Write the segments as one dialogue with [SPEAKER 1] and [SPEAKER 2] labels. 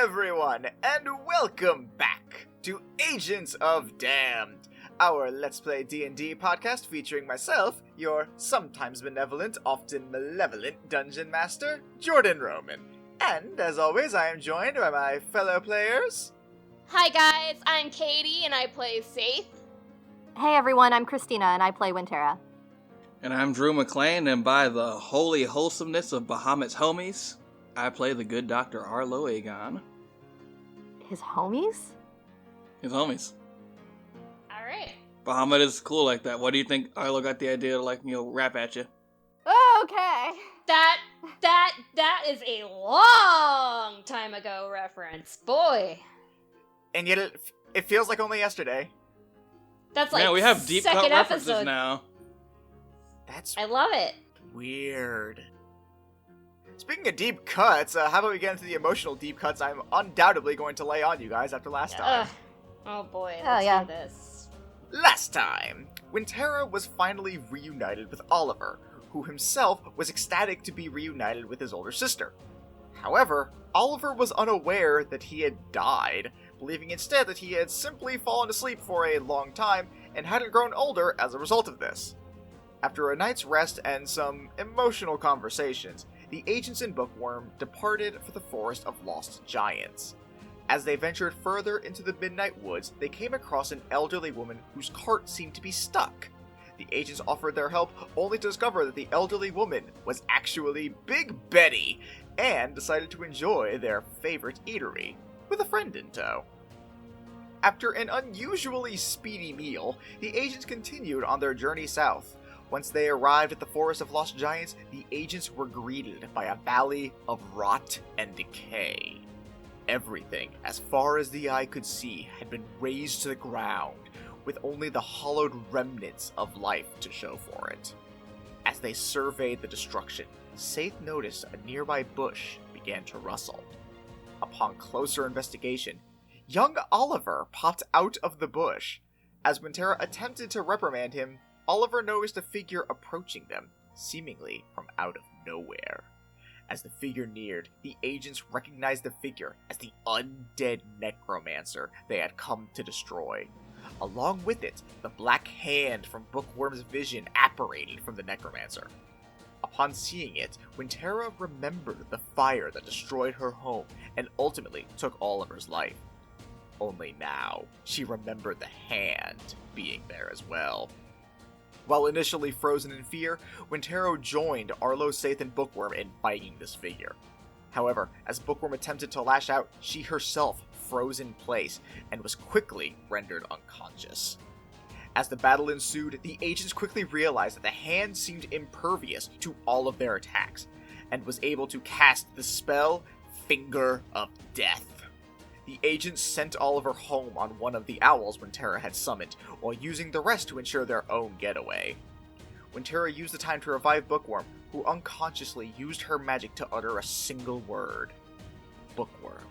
[SPEAKER 1] everyone, and welcome back to Agents of Damned, our Let's Play D&D podcast featuring myself, your sometimes benevolent, often malevolent Dungeon Master, Jordan Roman. And, as always, I am joined by my fellow players.
[SPEAKER 2] Hi guys, I'm Katie, and I play Faith.
[SPEAKER 3] Hey everyone, I'm Christina, and I play Wintera.
[SPEAKER 4] And I'm Drew McLean, and by the holy wholesomeness of Bahamut's homies, I play the good Dr. Arlo Aegon.
[SPEAKER 3] His homies?
[SPEAKER 4] His homies.
[SPEAKER 2] Alright.
[SPEAKER 4] Bahamut is cool like that. What do you think Arlo got the idea to, rap at you?
[SPEAKER 3] Oh, okay.
[SPEAKER 2] That is a long time ago reference. Boy.
[SPEAKER 1] And yet it feels like only yesterday.
[SPEAKER 2] That's like
[SPEAKER 4] we have deep cut
[SPEAKER 2] second
[SPEAKER 4] references
[SPEAKER 2] episode.
[SPEAKER 4] now.
[SPEAKER 1] That's
[SPEAKER 2] I love it.
[SPEAKER 1] weird. Speaking of deep cuts, how about we get into the emotional deep cuts I'm undoubtedly going to lay on you guys after last time.
[SPEAKER 2] Oh boy,
[SPEAKER 3] Oh,
[SPEAKER 2] let's
[SPEAKER 3] yeah.
[SPEAKER 2] do this.
[SPEAKER 1] Last time, Wintera was finally reunited with Oliver, who himself was ecstatic to be reunited with his older sister. However, Oliver was unaware that he had died, believing instead that he had simply fallen asleep for a long time and hadn't grown older as a result of this. After a night's rest and some emotional conversations, the Agents and Bookworm departed for the Forest of Lost Giants. As they ventured further into the midnight woods, they came across an elderly woman whose cart seemed to be stuck. The agents offered their help, only to discover that the elderly woman was actually Big Betty, and decided to enjoy their favorite eatery, with a friend in tow. After an unusually speedy meal, the agents continued on their journey south. Once they arrived at the Forest of Lost Giants, the agents were greeted by a valley of rot and decay. Everything, as far as the eye could see, had been razed to the ground, with only the hollowed remnants of life to show for it. As they surveyed the destruction, Saith noticed a nearby bush began to rustle. Upon closer investigation, young Oliver popped out of the bush. As Wintera attempted to reprimand him, Oliver noticed a figure approaching them, seemingly from out of nowhere. As the figure neared, the agents recognized the figure as the undead necromancer they had come to destroy. Along with it, the black hand from Bookworm's vision apparated from the necromancer. Upon seeing it, Wintera remembered the fire that destroyed her home and ultimately took Oliver's life. Only now, she remembered the hand being there as well. While initially frozen in fear, Wintera joined Arlo, Saith, and Bookworm in fighting this figure. However, as Bookworm attempted to lash out, she herself froze in place and was quickly rendered unconscious. As the battle ensued, the agents quickly realized that the hand seemed impervious to all of their attacks, and was able to cast the spell Finger of Death. The agents sent Oliver home on one of the owls Wintera had summoned, while using the rest to ensure their own getaway. Wintera used the time to revive Bookworm, who unconsciously used her magic to utter a single word: Bookworm.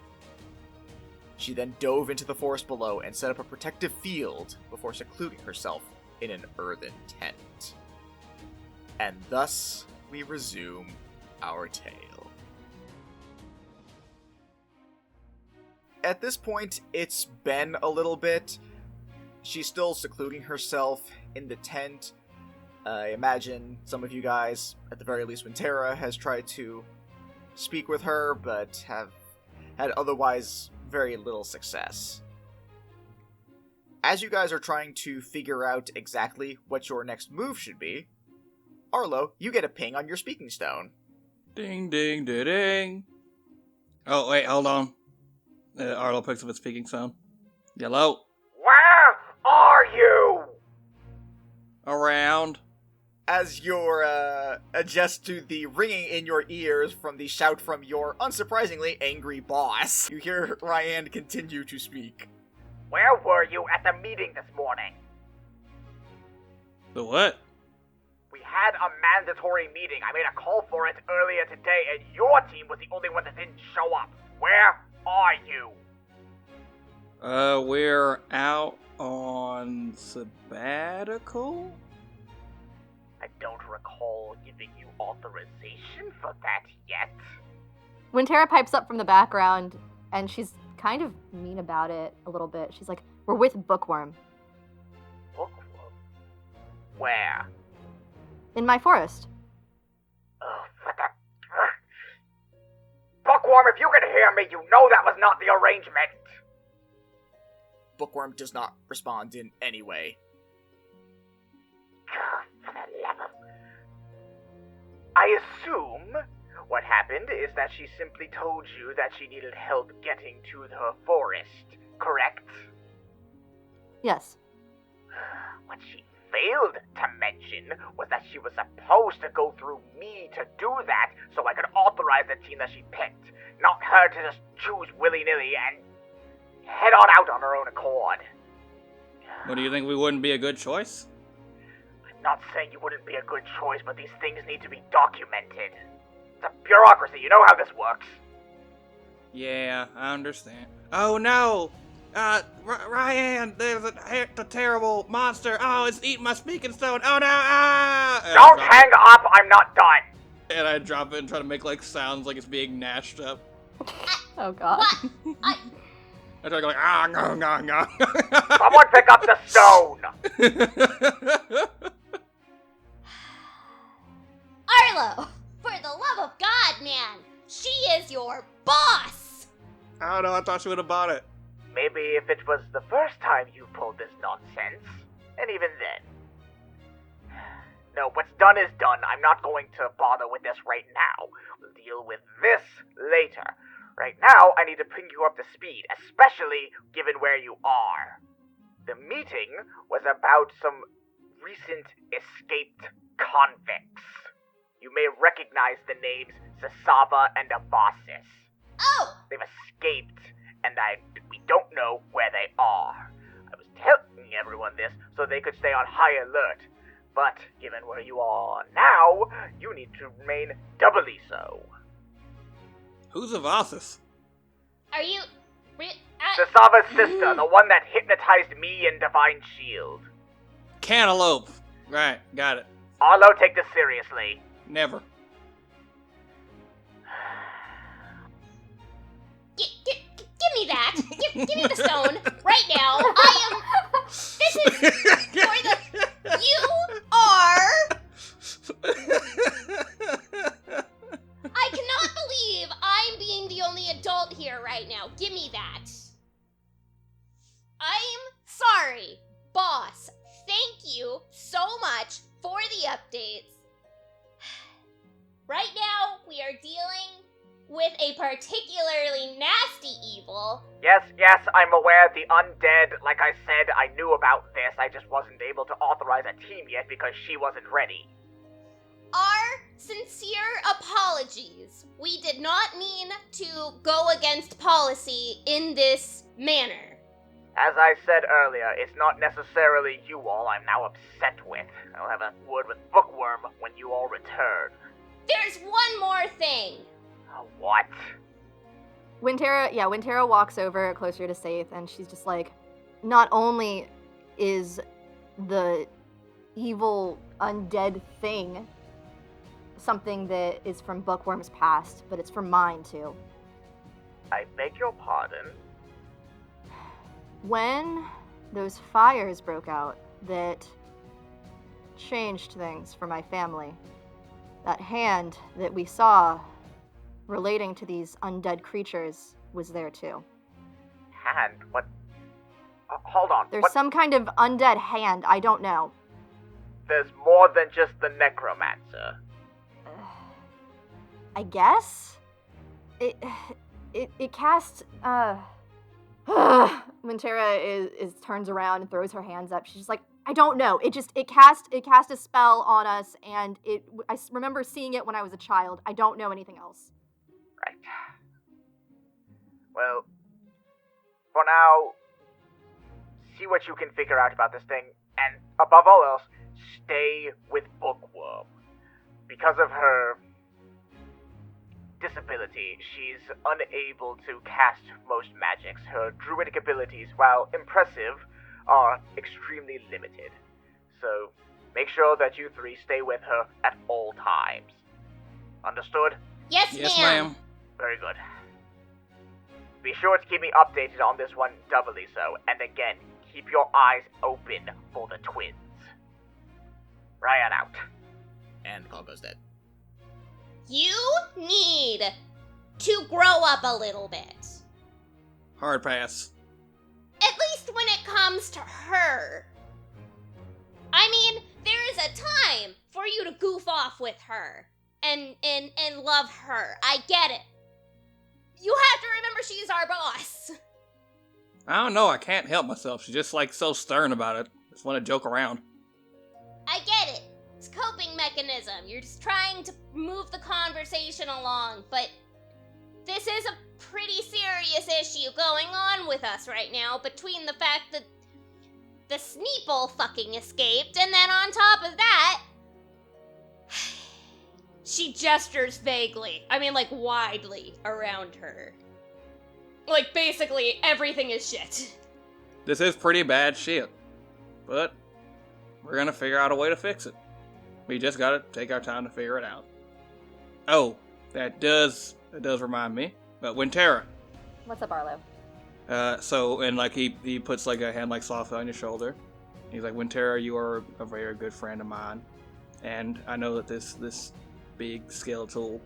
[SPEAKER 1] She then dove into the forest below and set up a protective field before secluding herself in an earthen tent. And thus, we resume our tale. At this point, it's been a little bit. She's still secluding herself in the tent. I imagine some of you guys, at the very least Wintera, has tried to speak with her, but have had otherwise very little success. As you guys are trying to figure out exactly what your next move should be, Arlo, you get a ping on your speaking stone.
[SPEAKER 4] Ding, ding, ding, ding. Oh, wait, hold on. Arlo picks up his speaking sound. Hello?
[SPEAKER 1] Where are you?
[SPEAKER 4] Around.
[SPEAKER 1] As you're, adjust to the ringing in your ears from the shout from your, unsurprisingly, angry boss, you hear Ryan continue to speak.
[SPEAKER 5] Where were you at the meeting this morning?
[SPEAKER 4] The what?
[SPEAKER 5] We had a mandatory meeting. I made a call for it earlier today, and your team was the only one that didn't show up. Where are you?
[SPEAKER 4] We're out on sabbatical?
[SPEAKER 5] I don't recall giving you authorization for that yet.
[SPEAKER 3] Wintera pipes up from the background. And she's kind of mean about it a little bit. She's like, we're with Bookworm.
[SPEAKER 5] Bookworm? Where?
[SPEAKER 3] In my forest.
[SPEAKER 5] Oh, what the... Bookworm, if you can hear me, you know that was not the arrangement.
[SPEAKER 1] Bookworm does not respond in any way.
[SPEAKER 5] For the love of... I assume what happened is that she simply told you that she needed help getting to her forest, correct?
[SPEAKER 3] Yes.
[SPEAKER 5] What she failed to mention was that she was supposed to go through me to do that so I could authorize the team that she picked, not her to just choose willy-nilly and head on out on her own accord.
[SPEAKER 4] What, do you think we wouldn't be a good choice?
[SPEAKER 5] I'm not saying you wouldn't be a good choice, but these things need to be documented. It's a bureaucracy, you know how this works.
[SPEAKER 4] Yeah, I understand. Oh no! Ryan, there's a terrible monster. Oh, it's eating my speaking stone. Oh no! Ah!
[SPEAKER 5] Don't hang up, I'm not done.
[SPEAKER 4] And I drop it and try to make like sounds like it's being gnashed up.
[SPEAKER 3] Oh god.
[SPEAKER 2] What?
[SPEAKER 4] I try to go like no.
[SPEAKER 5] Someone pick up the stone.
[SPEAKER 2] Arlo, for the love of God, man, she is your boss.
[SPEAKER 4] I don't know. I thought she would have bought it.
[SPEAKER 5] Maybe if it was the first time you pulled this nonsense, and even then. No, what's done is done. I'm not going to bother with this right now. We'll deal with this later. Right now, I need to bring you up to speed, especially given where you are. The meeting was about some recent escaped convicts. You may recognize the names Sasava and Abasis.
[SPEAKER 2] Oh,
[SPEAKER 5] They've escaped, and we don't know where they are. I was telling everyone this so they could stay on high alert. But, given where you are now, you need to remain doubly so.
[SPEAKER 4] Who's Avasis?
[SPEAKER 2] are you...
[SPEAKER 5] Sasava's sister, the one that hypnotized me in Divine Shield.
[SPEAKER 4] Cantaloupe. Right, got it.
[SPEAKER 5] Arlo, take this seriously.
[SPEAKER 4] Never.
[SPEAKER 2] Give me that. Give me the stone right now. This is for the... You are... I cannot believe I'm being the only adult here right now. Give me that. I'm sorry, boss. Thank you so much for the updates. Right now, we are dealing with a particularly nasty evil.
[SPEAKER 5] Yes, I'm aware the undead, like I said, I knew about this. I just wasn't able to authorize a team yet because she wasn't ready.
[SPEAKER 2] Our sincere apologies. We did not mean to go against policy in this manner.
[SPEAKER 5] As I said earlier, it's not necessarily you all I'm now upset with. I'll have a word with Bookworm when you all return.
[SPEAKER 2] There's one more thing.
[SPEAKER 5] What?
[SPEAKER 3] Wintera walks over closer to Saith, and she's just like, not only is the evil undead thing something that is from Bookworm's past, but it's from mine too.
[SPEAKER 5] I beg your pardon?
[SPEAKER 3] When those fires broke out that changed things for my family, that hand that we saw relating to these undead creatures was there too.
[SPEAKER 5] Hand? What? Hold on.
[SPEAKER 3] There's
[SPEAKER 5] what?
[SPEAKER 3] some kind of undead hand, I don't know.
[SPEAKER 5] There's more than just the necromancer.
[SPEAKER 3] I guess? It cast, Montera is turns around and throws her hands up. She's just like, I don't know. It cast a spell on us, and I remember seeing it when I was a child. I don't know anything else.
[SPEAKER 5] Right. Well, for now, see what you can figure out about this thing, and above all else, stay with Bookworm. Because of her disability, she's unable to cast most magics. Her druidic abilities, while impressive, are extremely limited. So, make sure that you three stay with her at all times. Understood?
[SPEAKER 2] Yes,
[SPEAKER 4] Yes,
[SPEAKER 2] ma'am.
[SPEAKER 4] ma'am.
[SPEAKER 5] Very good. be sure to keep me updated on this one doubly so. And again, keep your eyes open for the twins. Ryan out.
[SPEAKER 1] And the call goes dead.
[SPEAKER 2] You need to grow up a little bit.
[SPEAKER 4] Hard pass.
[SPEAKER 2] At least when it comes to her. I mean, there is a time for you to goof off with her and love her. I get it. You have to remember she's our boss.
[SPEAKER 4] I don't know, I can't help myself. She's just like so stern about it. Just want to joke around.
[SPEAKER 2] I get it. It's a coping mechanism. You're just trying to move the conversation along, but this is a pretty serious issue going on with us right now between the fact that the Sneeple fucking escaped, and then on top of that, she gestures vaguely, like widely, around her. Like, basically, everything is shit.
[SPEAKER 4] This is pretty bad shit. But we're gonna figure out a way to fix it. We just gotta take our time to figure it out. Oh, that does remind me. But Wintera.
[SPEAKER 3] What's up, Arlo?
[SPEAKER 4] He puts like a hand like softly on your shoulder. He's like, Wintera, you are a very good friend of mine. And I know that this big skeletal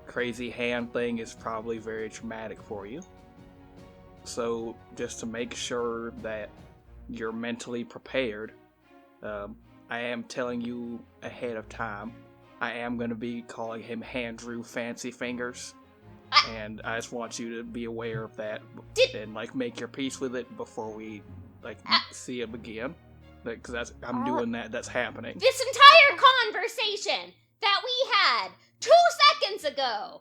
[SPEAKER 4] crazy hand thing is probably very traumatic for you. So just to make sure that you're mentally prepared, I am telling you ahead of time, I am going to be calling him Handrew Fancy Fingers. And I just want you to be aware of that and make your peace with it before we see him again. Because I'm doing that. That's happening.
[SPEAKER 2] This entire conversation that we had 2 seconds ago.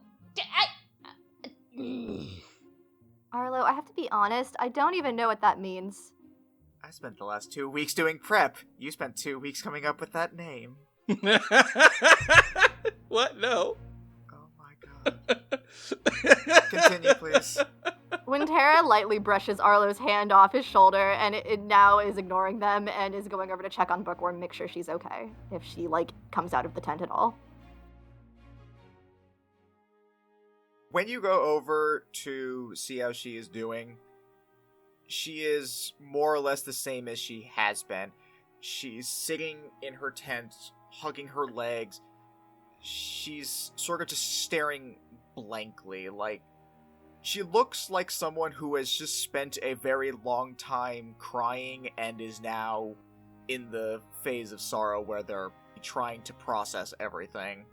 [SPEAKER 3] Arlo, I have to be honest, I don't even know what that means.
[SPEAKER 1] I spent the last 2 weeks doing prep. You spent 2 weeks coming up with that name.
[SPEAKER 4] What? No.
[SPEAKER 1] Oh my god. Continue, please.
[SPEAKER 3] Wintera lightly brushes Arlo's hand off his shoulder, and it now is ignoring them and is going over to check on Bookworm, make sure she's okay, if she, comes out of the tent at all.
[SPEAKER 1] When you go over to see how she is doing, she is more or less the same as she has been. She's sitting in her tent, hugging her legs. She's sort of just staring blankly, she looks like someone who has just spent a very long time crying and is now in the phase of sorrow where they're trying to process everything.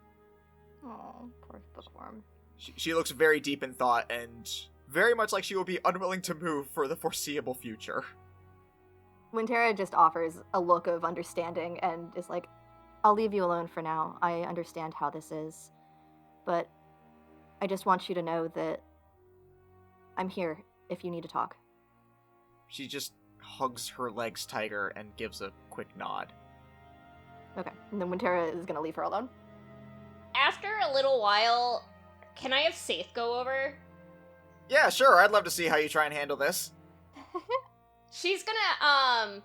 [SPEAKER 3] Oh, poor Bookworm.
[SPEAKER 1] She looks very deep in thought and very much like she will be unwilling to move for the foreseeable future.
[SPEAKER 3] Wintera just offers a look of understanding and is like, I'll leave you alone for now. I understand how this is. But I just want you to know that I'm here if you need to talk.
[SPEAKER 1] She just hugs her legs tighter and gives a quick nod.
[SPEAKER 3] Okay, and then Wintera is going to leave her alone.
[SPEAKER 2] After a little while, can I have Saith go over?
[SPEAKER 1] Yeah, sure, I'd love to see how you try and handle this.
[SPEAKER 2] She's gonna,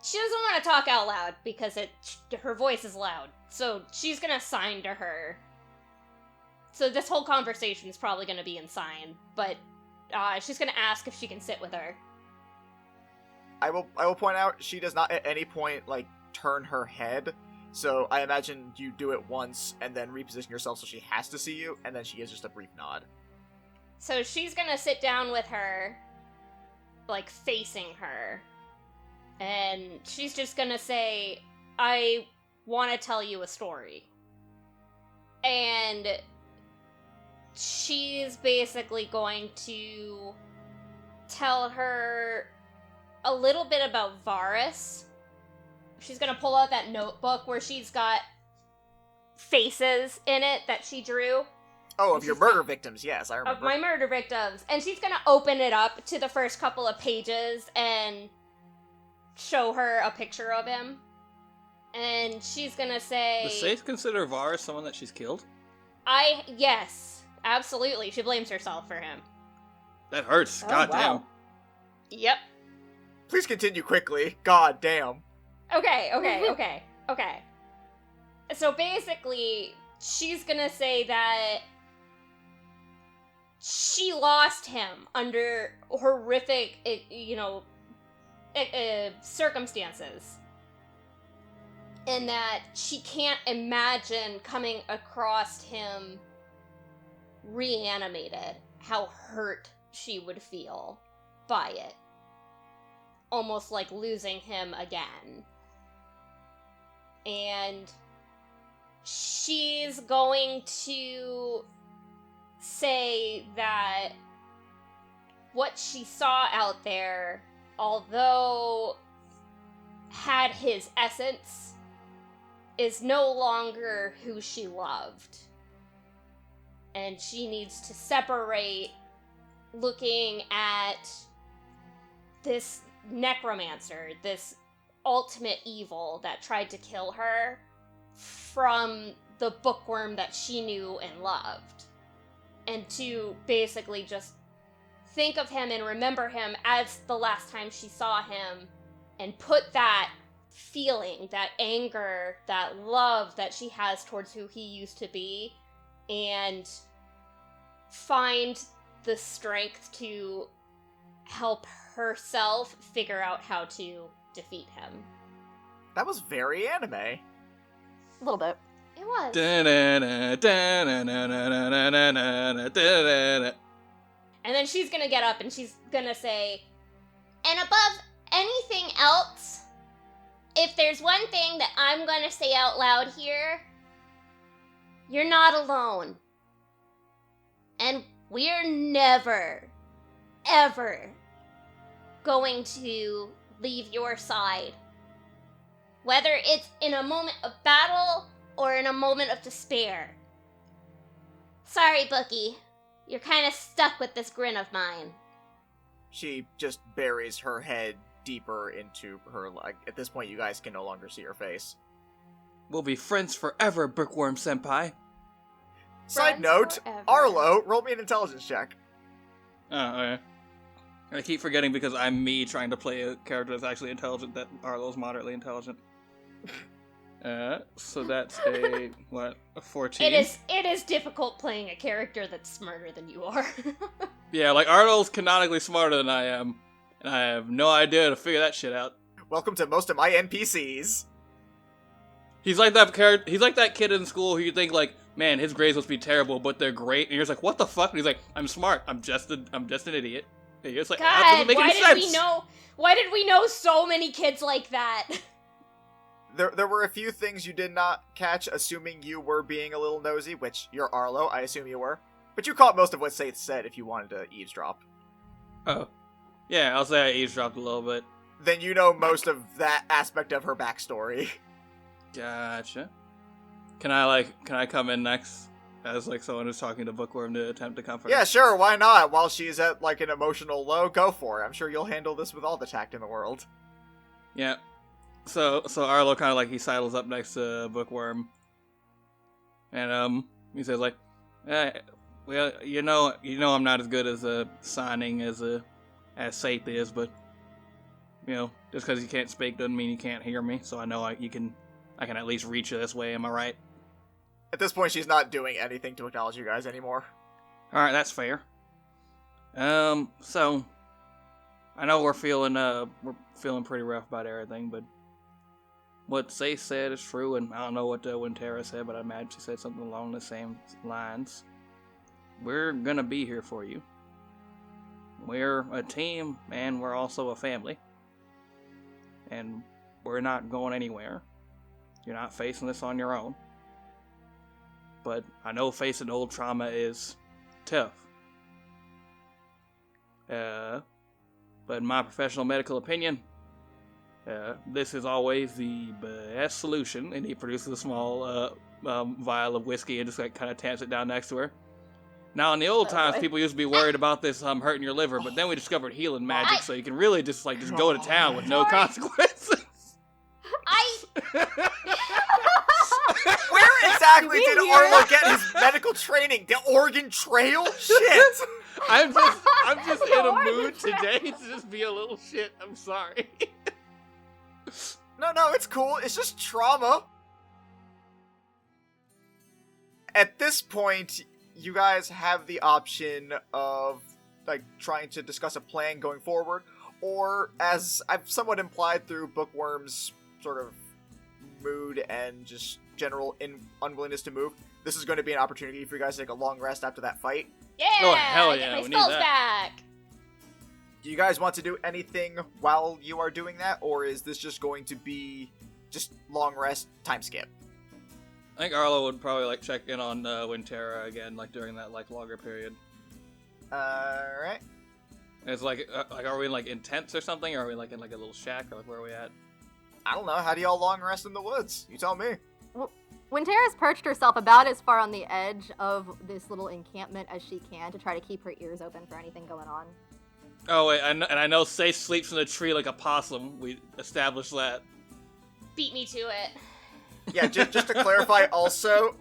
[SPEAKER 2] she doesn't want to talk out loud because her voice is loud. So she's gonna sign to her. So this whole conversation is probably gonna be in sign, but she's gonna ask if she can sit with her.
[SPEAKER 1] I will point out she does not at any point turn her head. So I imagine you do it once and then reposition yourself so she has to see you, and then she gives just a brief nod.
[SPEAKER 2] So she's gonna sit down with her, facing her, and she's just gonna say, I want to tell you a story. And she's basically going to tell her a little bit about Varus. She's gonna pull out that notebook where she's got faces in it that she drew.
[SPEAKER 1] Oh, of your murder victims, yes, I remember.
[SPEAKER 2] Of my murder victims. And she's gonna open it up to the first couple of pages and show her a picture of him. And she's gonna say...
[SPEAKER 4] Does Saith consider Varus someone that she's killed?
[SPEAKER 2] Yes, absolutely. She blames herself for him.
[SPEAKER 4] That hurts.
[SPEAKER 3] Oh,
[SPEAKER 4] Goddamn.
[SPEAKER 3] wow.
[SPEAKER 2] Yep.
[SPEAKER 1] Please continue quickly. God damn.
[SPEAKER 2] Okay. So basically, she's gonna say that she lost him under horrific, circumstances. And that she can't imagine coming across him reanimated, how hurt she would feel by it. Almost like losing him again. And she's going to say that what she saw out there, although had his essence, is no longer who she loved. And she needs to separate looking at this necromancer, this ultimate evil that tried to kill her, from the bookworm that she knew and loved. And to basically just think of him and remember him as the last time she saw him, and put that feeling, that anger, that love that she has towards who he used to be, and find the strength to help herself figure out how to defeat him.
[SPEAKER 1] That was very anime.
[SPEAKER 3] A little bit.
[SPEAKER 2] It was. And then she's gonna get up and she's gonna say, and above anything else, if there's one thing that I'm gonna say out loud here, you're not alone. And we're never, ever going to leave your side. Whether it's in a moment of battle or in a moment of despair. Sorry, Bookie. You're kind of stuck with this grin of mine.
[SPEAKER 1] She just buries her head deeper into her, like, at this point you guys can no longer see her face.
[SPEAKER 4] We'll be friends forever, Bookworm Senpai.
[SPEAKER 1] Side
[SPEAKER 2] Friends
[SPEAKER 1] note,
[SPEAKER 2] forever.
[SPEAKER 1] Arlo, roll me an intelligence check.
[SPEAKER 4] Oh, okay. I keep forgetting because I'm me trying to play a character that's actually intelligent that Arlo's moderately intelligent. So that's a 14?
[SPEAKER 2] It is difficult playing a character that's smarter than you are.
[SPEAKER 4] Yeah, like, Arnold's canonically smarter than I am, and I have no idea to figure that shit out.
[SPEAKER 1] Welcome to most of my NPCs.
[SPEAKER 4] He's like that character. He's like that kid in school who you think, like, man, his grades must be terrible, but they're great, and you're just like, what the fuck? And he's like, I'm smart. I'm just an idiot. And you're just like, that
[SPEAKER 2] God,
[SPEAKER 4] doesn't make any sense.
[SPEAKER 2] why did we know so many kids like that?
[SPEAKER 1] There were a few things you did not catch, assuming you were being a little nosy, which you're Arlo, I assume you were. But you caught most of what Saith said if you wanted to eavesdrop.
[SPEAKER 4] Oh. Yeah, I'll say I eavesdropped a little bit.
[SPEAKER 1] Then you know most of that aspect of her backstory.
[SPEAKER 4] Gotcha. Can I come in next as, like, someone who's talking to Bookworm to attempt to comfort her?
[SPEAKER 1] Yeah, sure, why not? While she's at, like, an emotional low, go for it. I'm sure you'll handle this with all the tact in the world.
[SPEAKER 4] Yeah. So Arlo kind of, like, he sidles up next to Bookworm. And, he says, like, well, you know I'm not as good as signing as Saith is, but, you know, just because you can't speak doesn't mean you can't hear me, so I know I can at least reach you this way, am I right?
[SPEAKER 1] At this point, she's not doing anything to acknowledge you guys anymore.
[SPEAKER 4] Alright, that's fair. So, I know we're feeling pretty rough about everything, but what Saith said is true, and I don't know what Wintera said, but I imagine she said something along the same lines. We're gonna be here for you. We're a team, and we're also a family. And we're not going anywhere. You're not facing this on your own. But I know facing old trauma is tough. But in my professional medical opinion, this is always the best solution. And he produces a small vial of whiskey and just like kind of tamps it down next to her. Now, in the old times, people used to be worried about this hurting your liver, but then we discovered healing magic, so you can really just go to town with no consequences.
[SPEAKER 1] Where exactly did Arlo get his medical training? The Oregon Trail? Shit!
[SPEAKER 4] I'm just in a mood today to just be a little shit. I'm sorry.
[SPEAKER 1] No, it's cool. It's just trauma. At this point, you guys have the option of, like, trying to discuss a plan going forward, or, as I've somewhat implied through Bookworm's sort of mood and just general unwillingness to move, this is going to be an opportunity for you guys to take a long rest after that fight.
[SPEAKER 2] Yeah!
[SPEAKER 4] Oh, hell
[SPEAKER 2] Get
[SPEAKER 4] yeah,
[SPEAKER 2] my
[SPEAKER 4] we need
[SPEAKER 2] spells
[SPEAKER 4] that.
[SPEAKER 2] back!
[SPEAKER 1] Do you guys want to do anything while you are doing that, or is this just going to be just long rest, time skip?
[SPEAKER 4] I think Arlo would probably like check in on Winterra again, like during that like longer period.
[SPEAKER 1] Alright.
[SPEAKER 4] It's like are we in like intense or something, or are we like in like a little shack, or like where are we at?
[SPEAKER 1] I don't know, how do y'all long rest in the woods? You tell me.
[SPEAKER 3] When Tara's perched herself about as far on the edge of this little encampment as she can to try to keep her ears open for anything going on.
[SPEAKER 4] Oh wait, I know Safe sleeps in a tree like a possum. We established that.
[SPEAKER 2] Beat me to it.
[SPEAKER 1] Yeah, just to clarify also,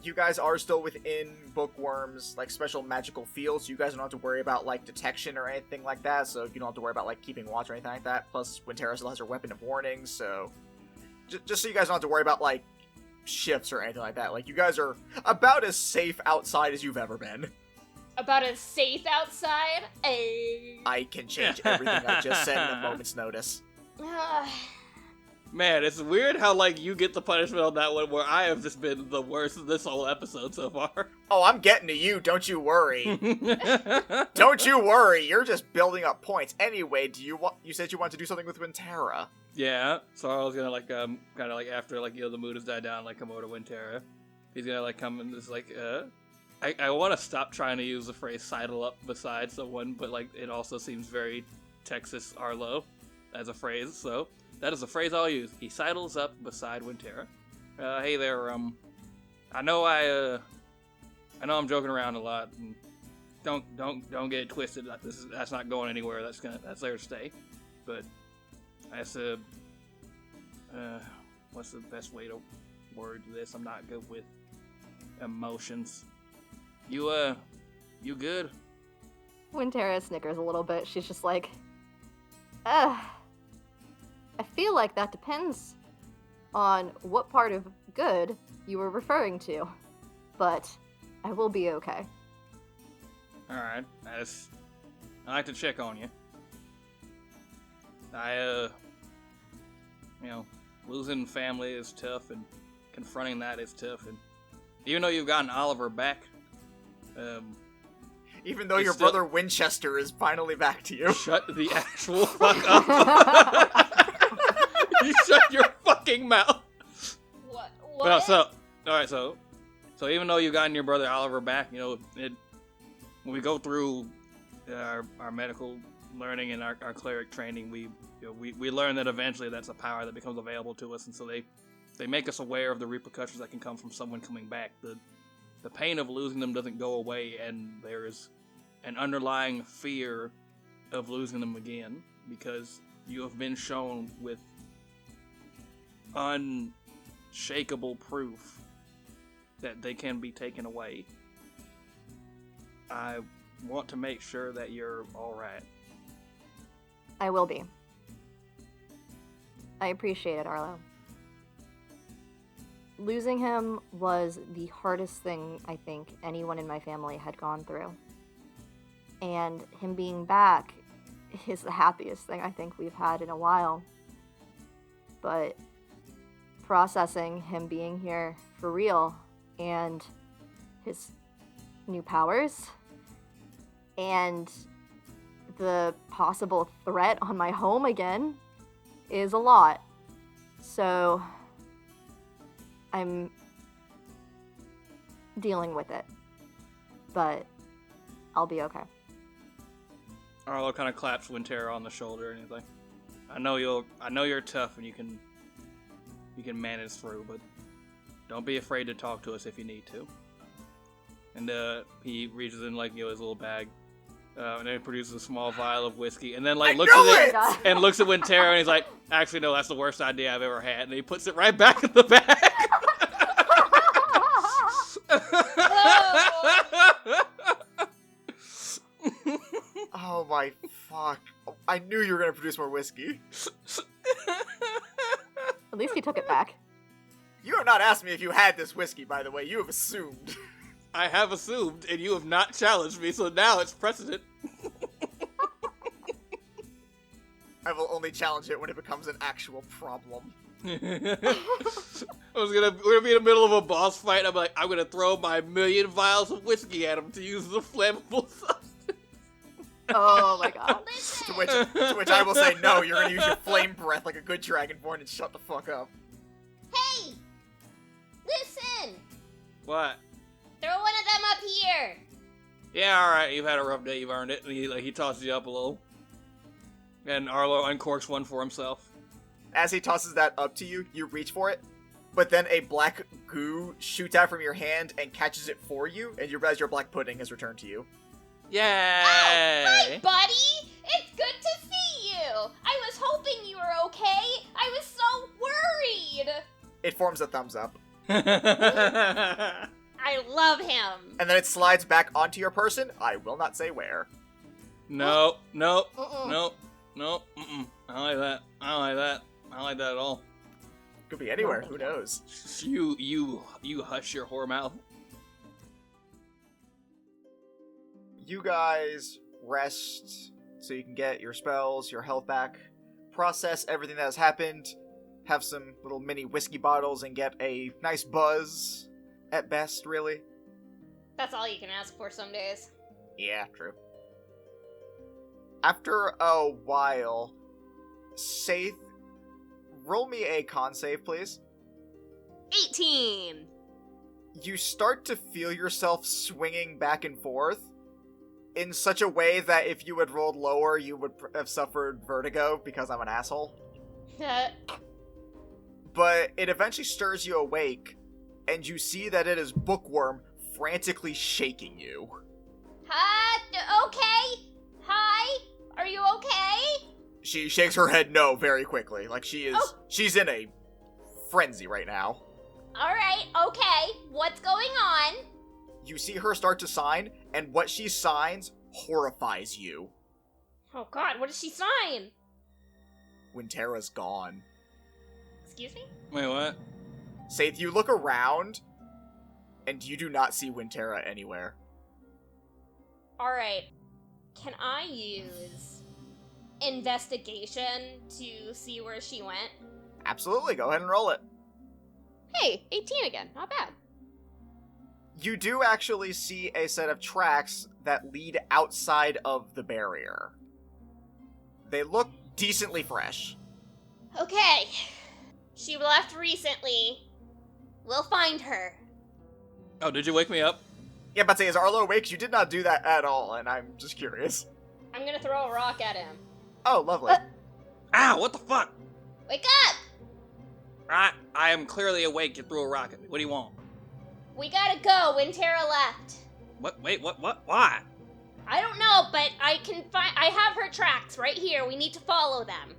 [SPEAKER 1] you guys are still within Bookworm's, like, special magical field, so you guys don't have to worry about, like, detection or anything like that, so you don't have to worry about, like, keeping watch or anything like that. Plus, Winterra still has her weapon of warning, so... Just so you guys don't have to worry about, like, shifts or anything like that. Like, you guys are about as safe outside as you've ever been.
[SPEAKER 2] About as safe outside?
[SPEAKER 1] I can change everything I just said in a moment's notice.
[SPEAKER 4] Man, it's weird how like you get the punishment on that one, where I have just been the worst of this whole episode so far.
[SPEAKER 1] Oh, I'm getting to you, don't you worry. Don't you worry, you're just building up points. Anyway, you said you wanted to do something with Winterra.
[SPEAKER 4] Yeah, so I was gonna like kind of like after like the mood has died down, like come over to Winterra. He's gonna like come and just like I want to stop trying to use the phrase sidle up beside someone, but like it also seems very Texas Arlo as a phrase, so that is a phrase I'll use. He sidles up beside Winterra. Hey there, I know I'm joking around a lot, and don't get it twisted. That's not going anywhere. That's there to stay. But that's what's the best way to word this? I'm not good with emotions. You good?
[SPEAKER 3] Winterra snickers a little bit. She's just like, I feel like that depends on what part of good you were referring to, but I will be okay.
[SPEAKER 4] Alright, I like to check on you. Losing family is tough, and confronting that is tough, and even though you've gotten Oliver back,
[SPEAKER 1] even though your brother Winchester is finally back to you.
[SPEAKER 4] Shut the actual fuck up. You shut your fucking mouth.
[SPEAKER 2] What?
[SPEAKER 4] Well, so even though you've gotten your brother Oliver back, when we go through our medical learning and our cleric training, we learn that eventually that's a power that becomes available to us, and so they make us aware of the repercussions that can come from someone coming back. The pain of losing them doesn't go away, and there is an underlying fear of losing them again, because you have been shown with unshakable proof that they can be taken away. I want to make sure that you're alright.
[SPEAKER 3] I will be. I appreciate it, Arlo. Losing him was the hardest thing I think anyone in my family had gone through. And him being back is the happiest thing I think we've had in a while. But processing him being here for real, and his new powers, and the possible threat on my home again is a lot. So I'm dealing with it, but I'll be okay.
[SPEAKER 4] Arlo kind of claps Winterra on the shoulder, and he's like, I know you're tough, and you can manage through, but don't be afraid to talk to us if you need to. And he reaches in his little bag, and then he produces a small vial of whiskey, and then looks at Winterra, and he's like, actually no, that's the worst idea I've ever had, and he puts it right back in the bag.
[SPEAKER 1] Oh my fuck. I knew you were gonna produce more whiskey.
[SPEAKER 3] At least he took it back.
[SPEAKER 1] You have not asked me if you had this whiskey, by the way. You have assumed.
[SPEAKER 4] I have assumed, and you have not challenged me, so now it's precedent.
[SPEAKER 1] I will only challenge it when it becomes an actual problem.
[SPEAKER 4] we're gonna be in the middle of a boss fight. I'm gonna throw my 1,000,000 vials of whiskey at him to use as a flammable substance.
[SPEAKER 3] Oh my god.
[SPEAKER 2] Listen!
[SPEAKER 1] To which I will say, no, you're gonna use your flame breath like a good dragonborn and shut the fuck up.
[SPEAKER 2] Hey! Listen!
[SPEAKER 4] What?
[SPEAKER 2] Throw one of them up here!
[SPEAKER 4] Yeah, alright, you've had a rough day, you've earned it. And he tosses you up a little. And Arlo uncorks one for himself.
[SPEAKER 1] As he tosses that up to you, you reach for it, but then a black goo shoots out from your hand and catches it for you, and you realize your black pudding has returned to you.
[SPEAKER 4] Yay!
[SPEAKER 2] Oh, hi, buddy! It's good to see you! I was hoping you were okay! I was so worried!
[SPEAKER 1] It forms a thumbs up,
[SPEAKER 2] I love him!
[SPEAKER 1] and then it slides back onto your person. I will not say where.
[SPEAKER 4] No.
[SPEAKER 2] Mm-mm.
[SPEAKER 4] Mm-mm. I don't like that. I don't like that at all.
[SPEAKER 1] Could be anywhere, who knows?
[SPEAKER 4] You hush your whore mouth.
[SPEAKER 1] You guys rest so you can get your spells, your health back, process everything that has happened, have some little mini whiskey bottles, and get a nice buzz, at best, really.
[SPEAKER 2] That's all you can ask for some days.
[SPEAKER 1] Yeah, true. After a while, Saith, roll me a con save, please.
[SPEAKER 2] 18!
[SPEAKER 1] You start to feel yourself swinging back and forth in such a way that if you had rolled lower, you would have suffered vertigo because I'm an asshole. But it eventually stirs you awake, and you see that it is Bookworm frantically shaking you.
[SPEAKER 2] Okay? Hi? Are you okay?
[SPEAKER 1] She shakes her head no very quickly. Like she's in a frenzy right now.
[SPEAKER 2] Alright, okay. What's going on?
[SPEAKER 1] You see her start to sign, and what she signs horrifies you.
[SPEAKER 2] Oh god, what does she sign?
[SPEAKER 1] Wintera's gone.
[SPEAKER 2] Excuse me?
[SPEAKER 4] Wait, what?
[SPEAKER 1] Saith, you look around, and you do not see Wintera anywhere.
[SPEAKER 2] Alright. Can I use investigation to see where she went?
[SPEAKER 1] Absolutely, go ahead and roll it.
[SPEAKER 2] Hey, 18 again. Not bad.
[SPEAKER 1] You do actually see a set of tracks that lead outside of the barrier. They look decently fresh.
[SPEAKER 2] Okay. She left recently. We'll find her.
[SPEAKER 4] Oh, did you wake me up?
[SPEAKER 1] Yeah, but say, is Arlo awake? 'Cause you did not do that at all, and I'm just curious.
[SPEAKER 2] I'm gonna throw a rock at him.
[SPEAKER 1] Oh, lovely.
[SPEAKER 4] Ow, what the fuck?
[SPEAKER 2] Wake up!
[SPEAKER 4] I am clearly awake. You threw a rock at me. What do you want?
[SPEAKER 2] We gotta go. Wintera left.
[SPEAKER 4] What? Wait, what? Why?
[SPEAKER 2] I don't know, but I have her tracks right here. We need to follow them.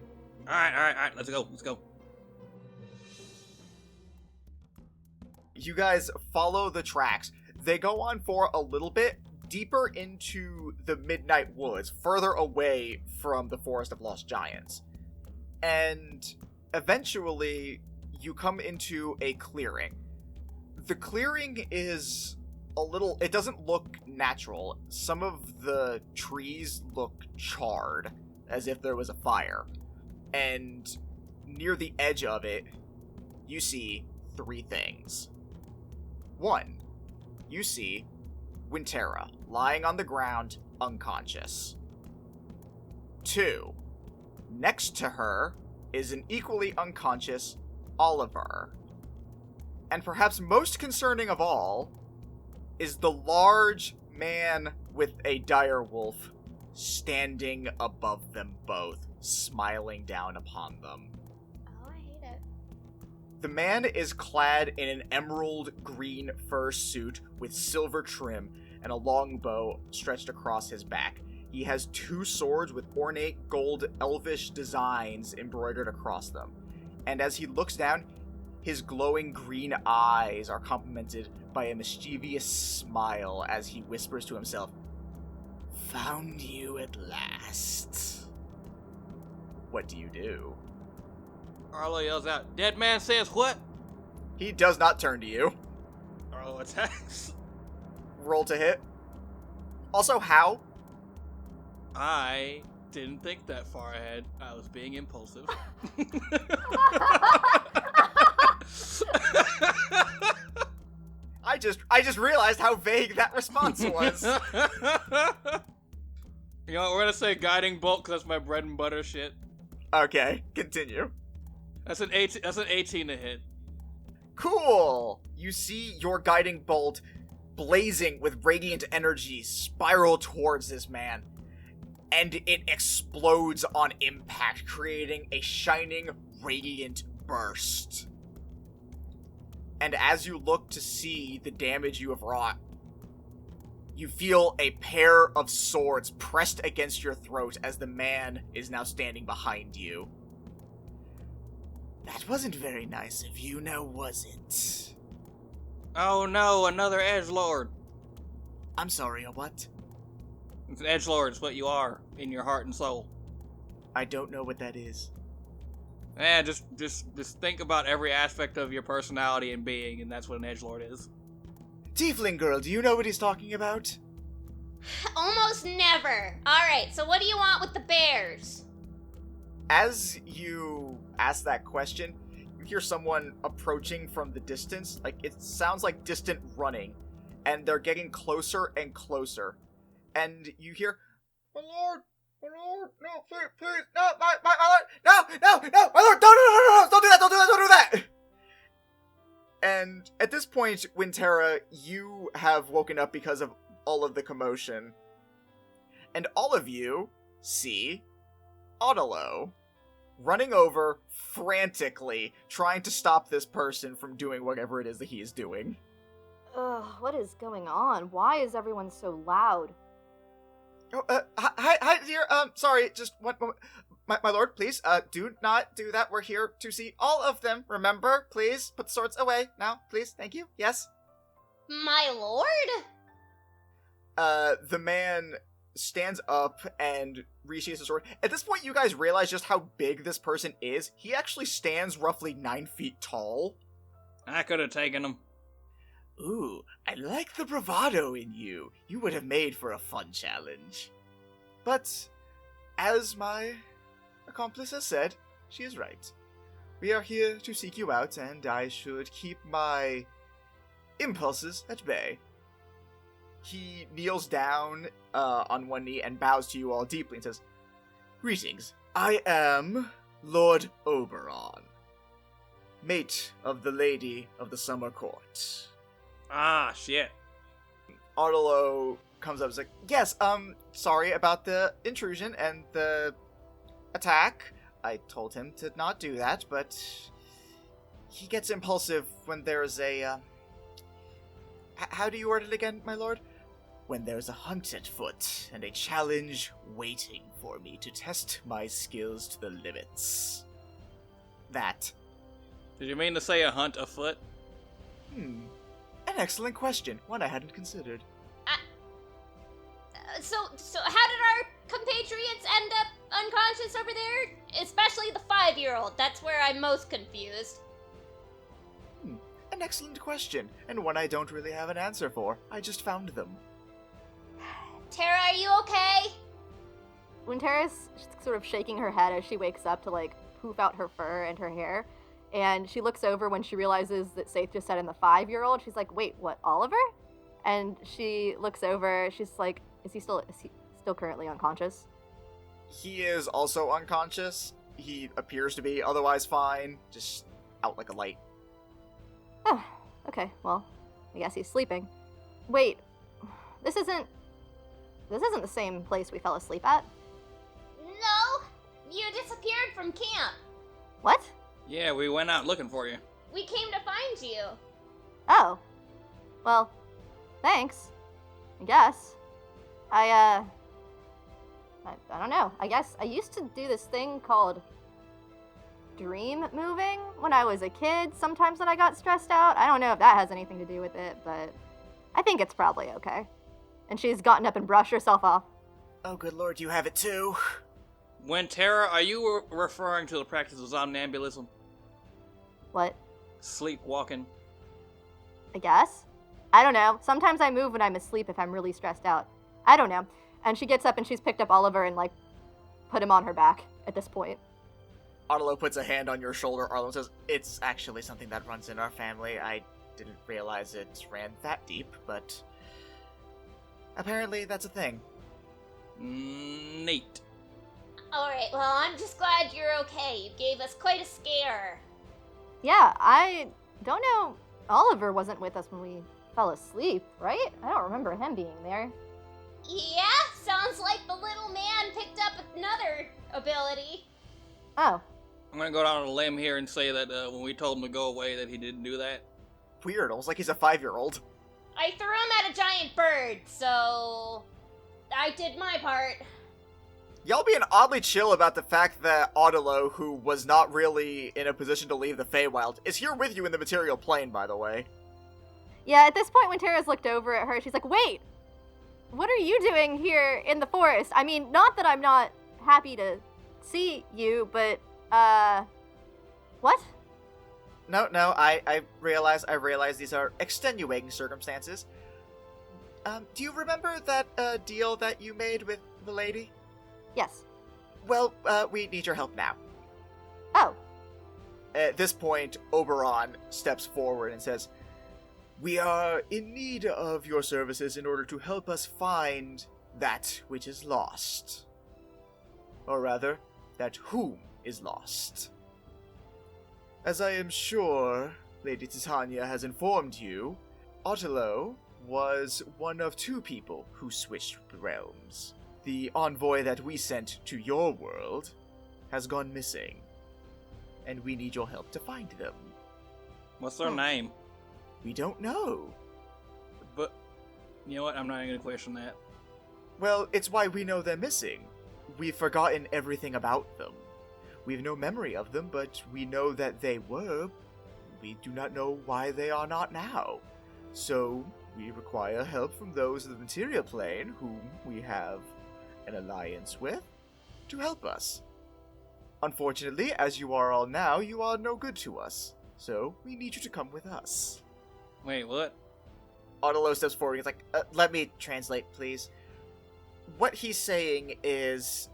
[SPEAKER 4] Alright, let's go.
[SPEAKER 1] You guys follow the tracks. They go on for a little bit deeper into the Midnight Woods, further away from the Forest of Lost Giants. And eventually, you come into a clearing. The clearing is it doesn't look natural. Some of the trees look charred, as if there was a fire. And near the edge of it, you see 3 things. 1, you see Wintera lying on the ground, unconscious. 2, next to her is an equally unconscious Oliver. And perhaps most concerning of all is the large man with a dire wolf standing above them both, smiling down upon them.
[SPEAKER 2] Oh, I hate it.
[SPEAKER 1] The man is clad in an emerald green fur suit with silver trim and a long bow stretched across his back. He has 2 swords with ornate gold elvish designs embroidered across them. And as he looks down, his glowing green eyes are complemented by a mischievous smile as he whispers to himself, "Found you at last." What do you do?
[SPEAKER 4] Arlo yells out, "Dead man says what?"
[SPEAKER 1] He does not turn to you.
[SPEAKER 4] Arlo attacks.
[SPEAKER 1] roll to hit. Also, how?
[SPEAKER 4] I didn't think that far ahead. I was being impulsive.
[SPEAKER 1] I just realized how vague that response was.
[SPEAKER 4] You know what, we're gonna say guiding bolt because that's my bread and butter shit.
[SPEAKER 1] Okay, continue.
[SPEAKER 4] That's an 18. That's an 18 to hit.
[SPEAKER 1] Cool! You see your guiding bolt blazing with radiant energy spiral towards this man, and it explodes on impact, creating a shining, radiant burst. And as you look to see the damage you have wrought, you feel a pair of swords pressed against your throat as the man is now standing behind you. That wasn't very nice of you, now was it?
[SPEAKER 4] Oh no, another edgelord.
[SPEAKER 1] I'm sorry, a what?
[SPEAKER 4] It's an edgelord. It's what you are in your heart and soul.
[SPEAKER 1] I don't know what that is.
[SPEAKER 4] Just think about every aspect of your personality and being, and that's what an edgelord is.
[SPEAKER 1] Tiefling girl, do you know what he's talking about?
[SPEAKER 2] Almost never. Alright, so what do you want with the bears?
[SPEAKER 1] As you ask that question, you hear someone approaching from the distance. Like, it sounds like distant running, and they're getting closer and closer. And you hear, my lord, no, please, no, my lord, no, my lord, don't do that. And at this point, Wintera, you have woken up because of all of the commotion. And all of you see Otelo running over frantically, trying to stop this person from doing whatever it is that he is doing.
[SPEAKER 3] Ugh, what is going on? Why is everyone so loud?
[SPEAKER 1] Oh, hi, dear, sorry, just one moment. My lord, please, do not do that. We're here to see all of them. Remember, please, put the swords away now, please, thank you, yes?
[SPEAKER 2] My lord?
[SPEAKER 1] The man stands up and resheathes his sword. At this point, you guys realize just how big this person is. He actually stands roughly 9 feet tall.
[SPEAKER 4] I could have taken him.
[SPEAKER 1] Ooh, I like the bravado in you. You would have made for a fun challenge. But, as my accomplice has said, she is right. We are here to seek you out, and I should keep my impulses at bay. He kneels down on one knee and bows to you all deeply and says, Greetings, I am Lord Oberon, mate of the Lady of the Summer Court.
[SPEAKER 4] Ah, shit.
[SPEAKER 1] Artelo comes up and is like, yes, sorry about the intrusion and the attack. I told him to not do that, but he gets impulsive when there's a, how do you word it again, my lord? When there's a hunt at foot and a challenge waiting for me to test my skills to the limits. That.
[SPEAKER 4] Did you mean to say a hunt afoot?
[SPEAKER 1] An excellent question, one I hadn't considered.
[SPEAKER 2] So how did our compatriots end up unconscious over there? Especially the 5-year-old. That's where I'm most confused.
[SPEAKER 1] An excellent question, and one I don't really have an answer for. I just found them.
[SPEAKER 2] Tara, are you okay?
[SPEAKER 3] Wintera's sort of shaking her head as she wakes up to, like, poof out her fur and her hair. And she looks over when she realizes that Saith just said in the 5-year-old. She's like, wait, what, Oliver? And she looks over, she's like, is he still currently unconscious?
[SPEAKER 1] He is also unconscious. He appears to be otherwise fine, just out like a light.
[SPEAKER 3] Oh, okay, well, I guess he's sleeping. Wait, this isn't the same place we fell asleep at.
[SPEAKER 2] No, you disappeared from camp.
[SPEAKER 3] What?
[SPEAKER 4] Yeah, we went out looking for you.
[SPEAKER 2] We came to find you.
[SPEAKER 3] Oh. Well, thanks. I guess. I don't know. I guess I used to do this thing called dream moving when I was a kid. Sometimes when I got stressed out. I don't know if that has anything to do with it, but I think it's probably okay. And she's gotten up and brushed herself off.
[SPEAKER 1] Oh, good lord, you have it too.
[SPEAKER 4] Wintera, are you referring to the practice of somnambulism?
[SPEAKER 3] What?
[SPEAKER 4] Sleepwalking.
[SPEAKER 3] I guess? I don't know. Sometimes I move when I'm asleep if I'm really stressed out. I don't know. And she gets up and she's picked up Oliver and, like, put him on her back at this point.
[SPEAKER 1] Arlo puts a hand on your shoulder. Arlo says, "It's actually something that runs in our family. I didn't realize it ran that deep, but apparently that's a thing."
[SPEAKER 4] Neat.
[SPEAKER 2] Alright, well, I'm just glad you're okay. You gave us quite a scare.
[SPEAKER 3] Yeah, I don't know. Oliver wasn't with us when we fell asleep, right? I don't remember him being there.
[SPEAKER 2] Yeah, sounds like the little man picked up another ability.
[SPEAKER 3] Oh.
[SPEAKER 4] I'm gonna go down on a limb here and say that when we told him to go away, that he didn't do that.
[SPEAKER 1] Weird, almost like he's a 5-year-old.
[SPEAKER 2] I threw him at a giant bird, so I did my part.
[SPEAKER 1] Y'all being oddly chill about the fact that Audilo, who was not really in a position to leave the Feywild, is here with you in the material plane, by the way.
[SPEAKER 3] Yeah, at this point when Tara's looked over at her, she's like, wait! What are you doing here in the forest? I mean, not that I'm not happy to see you, but, what?
[SPEAKER 1] No, I realize these are extenuating circumstances. Do you remember that, deal that you made with the lady?
[SPEAKER 3] Yes.
[SPEAKER 1] Well, we need your help now.
[SPEAKER 3] Oh.
[SPEAKER 1] At this point, Oberon steps forward and says, "We are in need of your services in order to help us find that which is lost. Or rather, that whom is lost. As I am sure Lady Titania has informed you, Otelo was one of 2 people who switched realms. The envoy that we sent to your world has gone missing, and we need your help to find them.
[SPEAKER 4] What's their name?
[SPEAKER 1] We don't know.
[SPEAKER 4] But, you know what? I'm not even gonna question that.
[SPEAKER 1] Well, it's why we know they're missing. We've forgotten everything about them. We've no memory of them, but we know that they were. We do not know why they are not now. So, we require help from those of the material plane, whom we have an alliance with, to help us. Unfortunately, as you are all now, you are no good to us. So, we need you to come with us."
[SPEAKER 4] Wait, what?
[SPEAKER 1] Audilo steps forward. He's like, "Let me translate, please." What he's saying is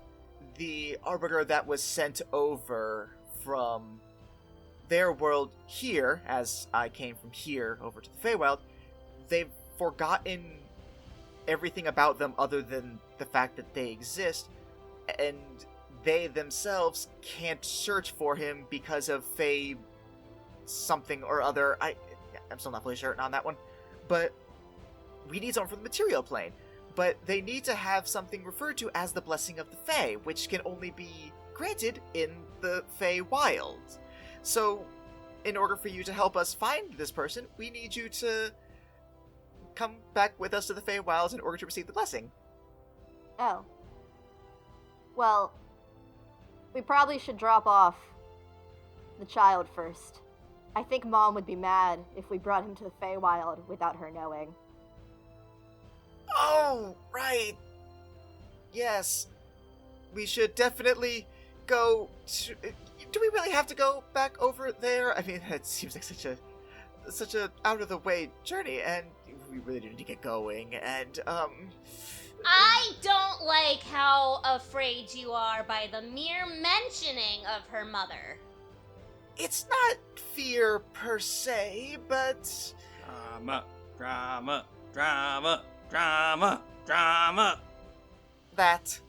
[SPEAKER 1] the arbiter that was sent over from their world here, as I came from here over to the Feywild, they've forgotten everything about them other than the fact that they exist, and they themselves can't search for him because of Fey something or other. I'm still not fully certain on that one, but we need someone from the material plane. But they need to have something referred to as the Blessing of the Fey, which can only be granted in the Feywild. So, in order for you to help us find this person, we need you to come back with us to the Feywilds in order to receive the blessing.
[SPEAKER 3] Oh. Well, we probably should drop off the child first. I think Mom would be mad if we brought him to the Feywild without her knowing.
[SPEAKER 1] Oh, right. Yes. We should definitely go to... Do we really have to go back over there? I mean, it seems like such a out-of-the-way journey, and we really do need to get going, and,
[SPEAKER 2] I don't like how afraid you are by the mere mentioning of her mother.
[SPEAKER 1] It's not fear per se, but...
[SPEAKER 4] Drama.
[SPEAKER 1] That.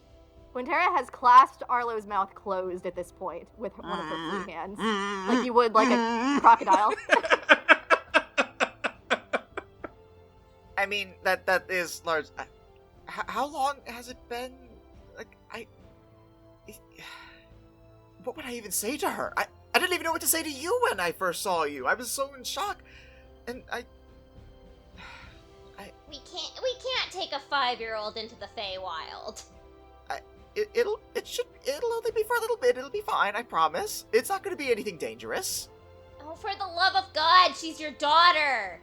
[SPEAKER 3] Quintera has clasped Arlo's mouth closed at this point with one of her free hands. Like you would like a crocodile.
[SPEAKER 1] I mean, that is large. How long has it been? What would I even say to her? I didn't even know what to say to you when I first saw you. I was so in shock. And
[SPEAKER 2] We can't take a 5-year-old into the Feywild.
[SPEAKER 1] It'll only be for a little bit. It'll be fine, I promise. It's not going to be anything dangerous.
[SPEAKER 2] Oh, for the love of God, she's your daughter.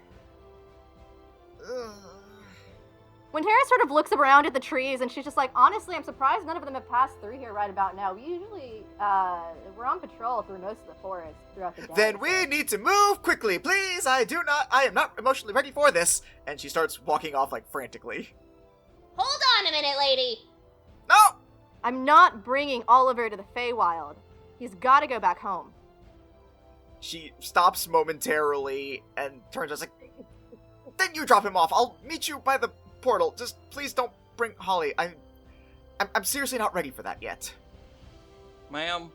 [SPEAKER 3] When Tara sort of looks around at the trees, and she's just like, honestly, I'm surprised none of them have passed through here right about now. We usually, we're on patrol through most of the forest throughout the day.
[SPEAKER 1] Then we need to move quickly, please! I am not emotionally ready for this! And she starts walking off, like, frantically.
[SPEAKER 2] Hold on a minute, lady.
[SPEAKER 1] No!
[SPEAKER 3] I'm not bringing Oliver to the Feywild. He's gotta go back home.
[SPEAKER 1] She stops momentarily and turns to us like, then you drop him off. I'll meet you by the portal. Just please don't bring Holly. I'm seriously not ready for that yet.
[SPEAKER 4] Ma'am,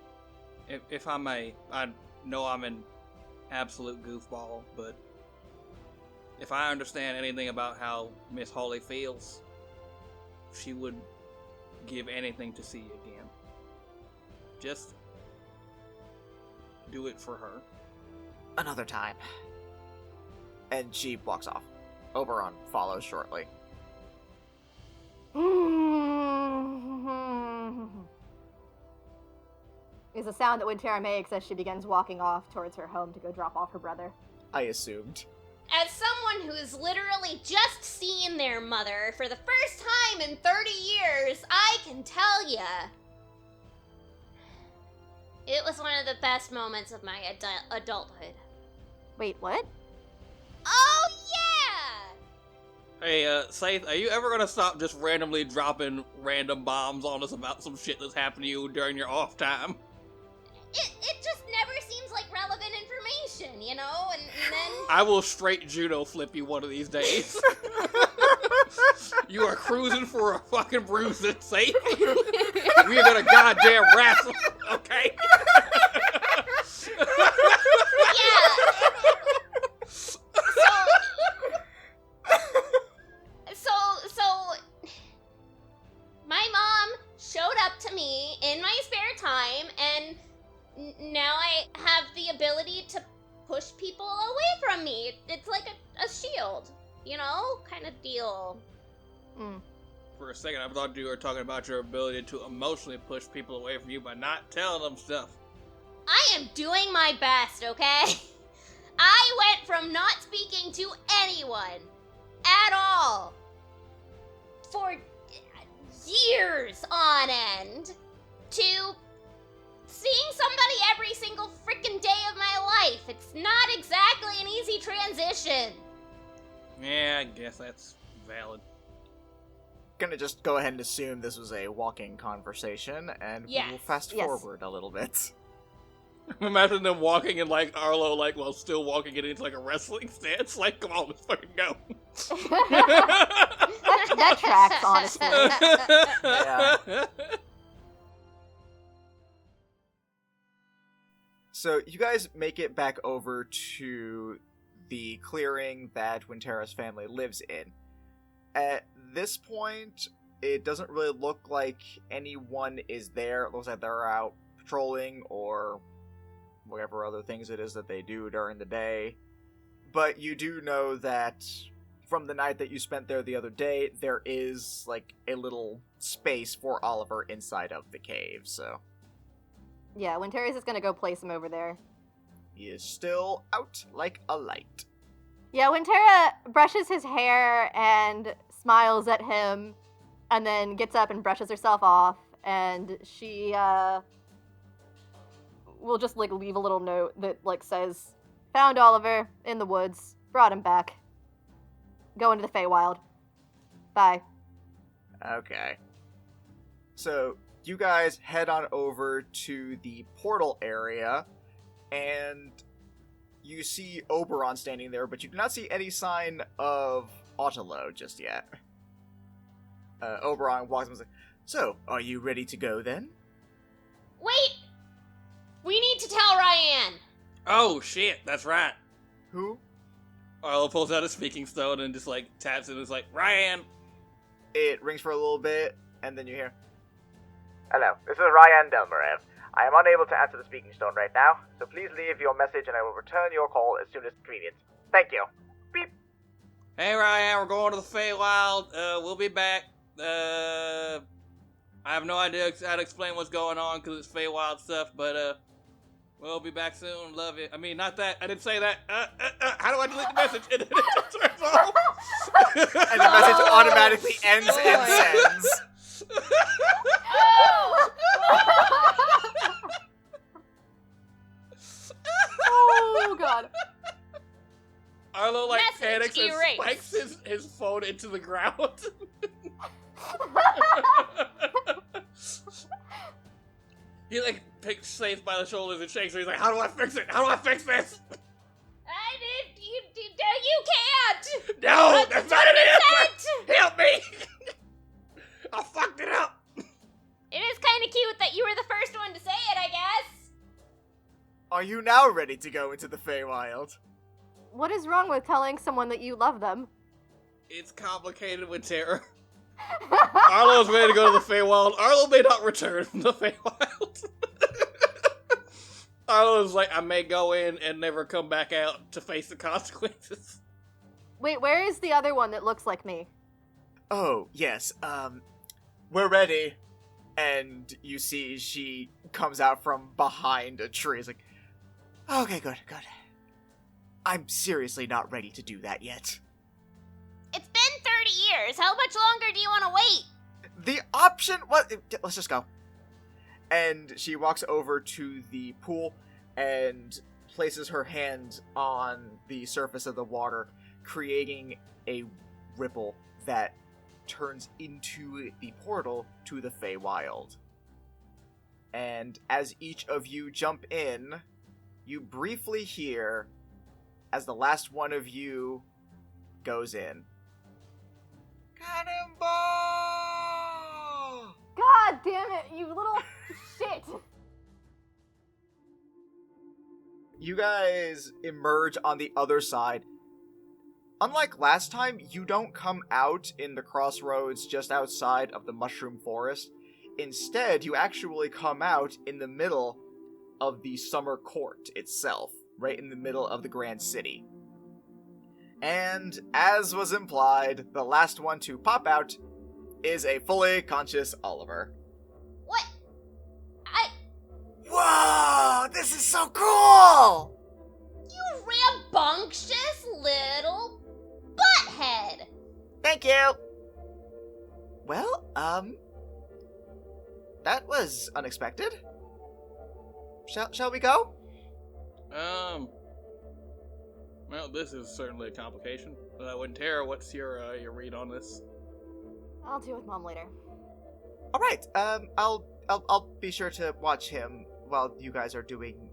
[SPEAKER 4] if I may, I know I'm an absolute goofball, but if I understand anything about how Miss Holly feels, she would give anything to see you again. Just do it for her.
[SPEAKER 1] Another time. And she walks off. Oberon follows shortly.
[SPEAKER 3] Is a sound that Wintera makes as she begins walking off towards her home to go drop off her brother.
[SPEAKER 1] I assumed.
[SPEAKER 2] As someone who's literally just seen their mother for the first time in 30 years, I can tell ya, it was one of the best moments of my adulthood.
[SPEAKER 3] Wait, what?
[SPEAKER 2] Oh, yeah!
[SPEAKER 4] Hey, Saith, are you ever gonna stop just randomly dropping random bombs on us about some shit that's happened to you during your off time?
[SPEAKER 2] It just never seems like relevant information, you know? And then...
[SPEAKER 4] I will straight judo flip you one of these days. You are cruising for a fucking bruise, Saith. We are gonna goddamn wrestle, okay?
[SPEAKER 2] Yeah. So, my mom showed up to me in my spare time, and now I have the ability to push people away from me. It's like a shield, you know, kind of deal.
[SPEAKER 4] For a second, I thought you were talking about your ability to emotionally push people away from you by not telling them stuff.
[SPEAKER 2] I am doing my best, okay? I went from not speaking to anyone at all for years on end to seeing somebody every single freaking day of my life. It's not exactly an easy transition.
[SPEAKER 4] Yeah, I guess that's valid.
[SPEAKER 1] Gonna just go ahead and assume this was a walking conversation, and we'll fast forward a little bit.
[SPEAKER 4] Imagine them walking and like Arlo, like while still walking it into like a wrestling stance. Like, come on, let's fucking go.
[SPEAKER 3] that tracks, honestly.
[SPEAKER 1] Yeah. So you guys make it back over to the clearing that Wintera's family lives in. At this point, it doesn't really look like anyone is there. It looks like they're out patrolling or whatever other things it is that they do during the day. But you do know that from the night that you spent there the other day, there is like a little space for Oliver inside of the cave, so...
[SPEAKER 3] Yeah, Wintera's just gonna go place him over there.
[SPEAKER 1] He is still out like a light.
[SPEAKER 3] Yeah, Wintera brushes his hair and smiles at him, and then gets up and brushes herself off, and she, will just, like, leave a little note that, like, says, found Oliver in the woods, brought him back. Go into the Feywild. Bye.
[SPEAKER 1] Okay. So, you guys head on over to the portal area, and you see Oberon standing there, but you do not see any sign of Autolo just yet. Oberon walks up and says, so, are you ready to go then?
[SPEAKER 2] Wait! We need to tell Ryan!
[SPEAKER 4] Oh shit, that's right.
[SPEAKER 1] Who?
[SPEAKER 4] Arlo pulls out a speaking stone and just like taps it and is like, Ryan!
[SPEAKER 1] It rings for a little bit, and then you hear,
[SPEAKER 5] Hello, this is Ryan Delmarev. I am unable to answer the speaking stone right now, so please leave your message and I will return your call as soon as convenient. Thank you. Beep.
[SPEAKER 4] Hey Ryan, we're going to the Feywild. We'll be back. I have no idea how to explain what's going on because it's Feywild stuff, but We'll be back soon. Love it. I mean, not that. I didn't say that. How do I delete the message? And then it just turns off.
[SPEAKER 1] And the message automatically ends and sends.
[SPEAKER 2] Oh!
[SPEAKER 3] Oh god.
[SPEAKER 4] Arlo like
[SPEAKER 2] Message
[SPEAKER 4] panics and
[SPEAKER 2] erased.
[SPEAKER 4] spikes his phone into the ground. He like picks Safe by the shoulders and shakes her. He's like, "How do I fix it? How do I fix this?"
[SPEAKER 2] You can't!
[SPEAKER 4] No, that's not an answer.
[SPEAKER 2] Consent!
[SPEAKER 4] Help me! I fucked it up.
[SPEAKER 2] It is kind of cute that you were the first one to say it, I guess.
[SPEAKER 1] Are you now ready to go into the Feywild?
[SPEAKER 3] What is wrong with telling someone that you love them?
[SPEAKER 4] It's complicated with terror. Arlo's ready to go to the Feywild. Arlo may not return from the Feywild. Arlo's like, I may go in and never come back out to face the consequences.
[SPEAKER 3] Wait, where is the other one that looks like me?
[SPEAKER 1] Oh, yes, we're ready. And you see she comes out from behind a tree. It's like, okay, good. I'm seriously not ready to do that yet.
[SPEAKER 2] It's been 30 years. How much longer do you want to wait?
[SPEAKER 1] The option, what? Let's just go. And she walks over to the pool and places her hand on the surface of the water, creating a ripple that turns into the portal to the Feywild. And as each of you jump in, you briefly hear, as the last one of you goes in, Cannonball!
[SPEAKER 3] God damn it, you little shit!
[SPEAKER 1] You guys emerge on the other side. Unlike last time, you don't come out in the crossroads just outside of the Mushroom Forest. Instead, you actually come out in the middle of the Summer Court itself, right in the middle of the Grand City. And, as was implied, the last one to pop out is a fully conscious Oliver.
[SPEAKER 2] What?
[SPEAKER 1] Whoa! This is so cool!
[SPEAKER 2] You rambunctious little butthead!
[SPEAKER 1] Thank you! Well, that was unexpected. Shall we go?
[SPEAKER 4] Well, this is certainly a complication. Wintera, what's your read on this?
[SPEAKER 3] I'll deal with Mom later.
[SPEAKER 1] All right. I'll be sure to watch him while you guys are doing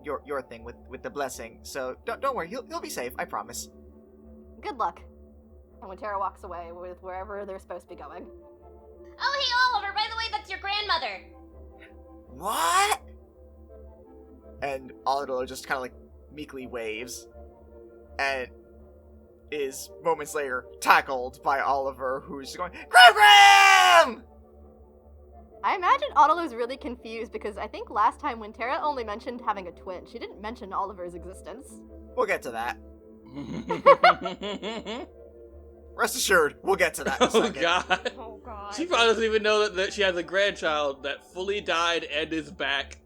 [SPEAKER 1] your thing with the blessing. So don't worry. He'll be safe. I promise.
[SPEAKER 3] Good luck. And when Tara walks away with wherever they're supposed to be going.
[SPEAKER 2] Oh, hey, Oliver, by the way, that's your grandmother.
[SPEAKER 1] What? And Oliver just kind of like meekly waves, and is moments later tackled by Oliver, who's just going, Gram!
[SPEAKER 3] I imagine Otto's really confused because I think last time when Tara only mentioned having a twin, she didn't mention Oliver's existence.
[SPEAKER 1] We'll get to that. Rest assured, we'll get to that in a
[SPEAKER 4] Oh
[SPEAKER 1] second.
[SPEAKER 4] god.
[SPEAKER 2] Oh, God.
[SPEAKER 4] She probably doesn't even know that she has a grandchild that fully died and is back.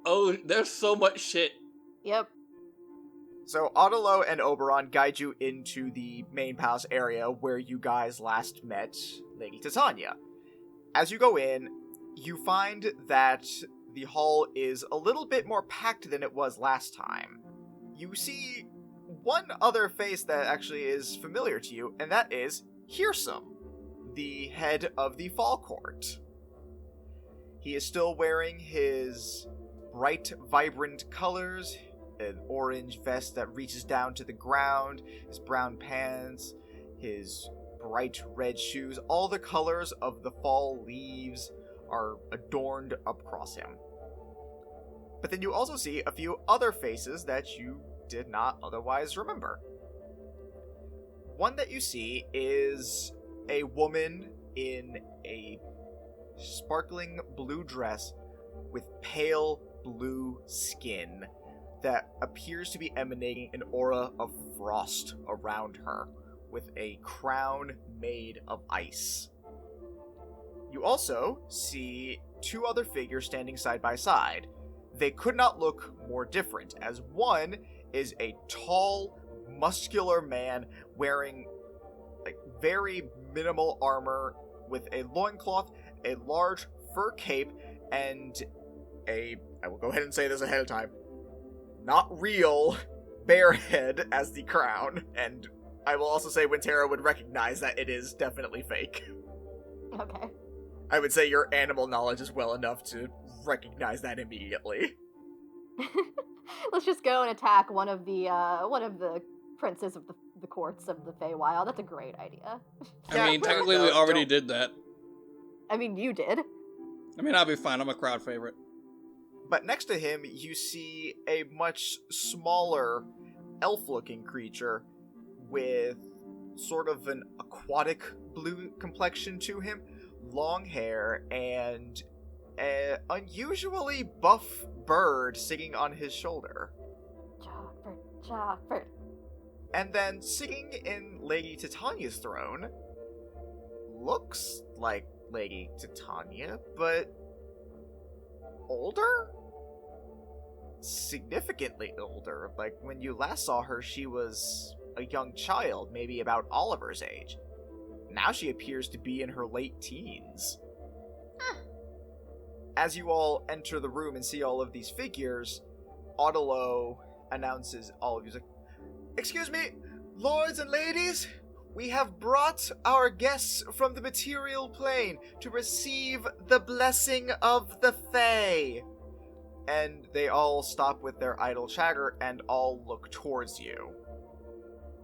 [SPEAKER 4] Oh, there's so much shit.
[SPEAKER 3] Yep.
[SPEAKER 1] So Otolo and Oberon guide you into the main palace area where you guys last met Lady Titania. As you go in, you find that the hall is a little bit more packed than it was last time. You see one other face that actually is familiar to you, and that is Hearsome, the head of the Fall Court. He is still wearing his bright, vibrant colors, an orange vest that reaches down to the ground, his brown pants, his bright red shoes. All the colors of the fall leaves are adorned across him. But then you also see a few other faces that you did not otherwise remember. One that you see is a woman in a sparkling blue dress with pale blue skin that appears to be emanating an aura of frost around her, with a crown made of ice. You also see two other figures standing side by side. they could not look more different, as one is a tall, muscular man wearing like very minimal armor with a loincloth, a large fur cape, and I will go ahead and say this ahead of time, not real bear head as the crown, and I will also say Wintera would recognize that it is definitely fake.
[SPEAKER 3] Okay.
[SPEAKER 1] I would say your animal knowledge is well enough to recognize that immediately.
[SPEAKER 3] Let's just go and attack one of the princes of the courts of the Feywild. That's a great idea.
[SPEAKER 4] I mean, technically we already did that.
[SPEAKER 3] I mean, you did.
[SPEAKER 4] I mean, I'll be fine. I'm a crowd favorite.
[SPEAKER 1] But next to him, you see a much smaller elf-looking creature with sort of an aquatic blue complexion to him, long hair, and an unusually buff bird sitting on his shoulder.
[SPEAKER 3] Joffred.
[SPEAKER 1] And then sitting in Lady Titania's throne looks like Lady Titania, but older? Significantly older. Like, when you last saw her, she was a young child, maybe about Oliver's age. Now she appears to be in her late teens.
[SPEAKER 2] Huh.
[SPEAKER 1] As you all enter the room and see all of these figures, Audelo announces all of you, like, "Excuse me, lords and ladies, we have brought our guests from the material plane to receive the blessing of the Fae." And they all stop with their idle chatter and all look towards you.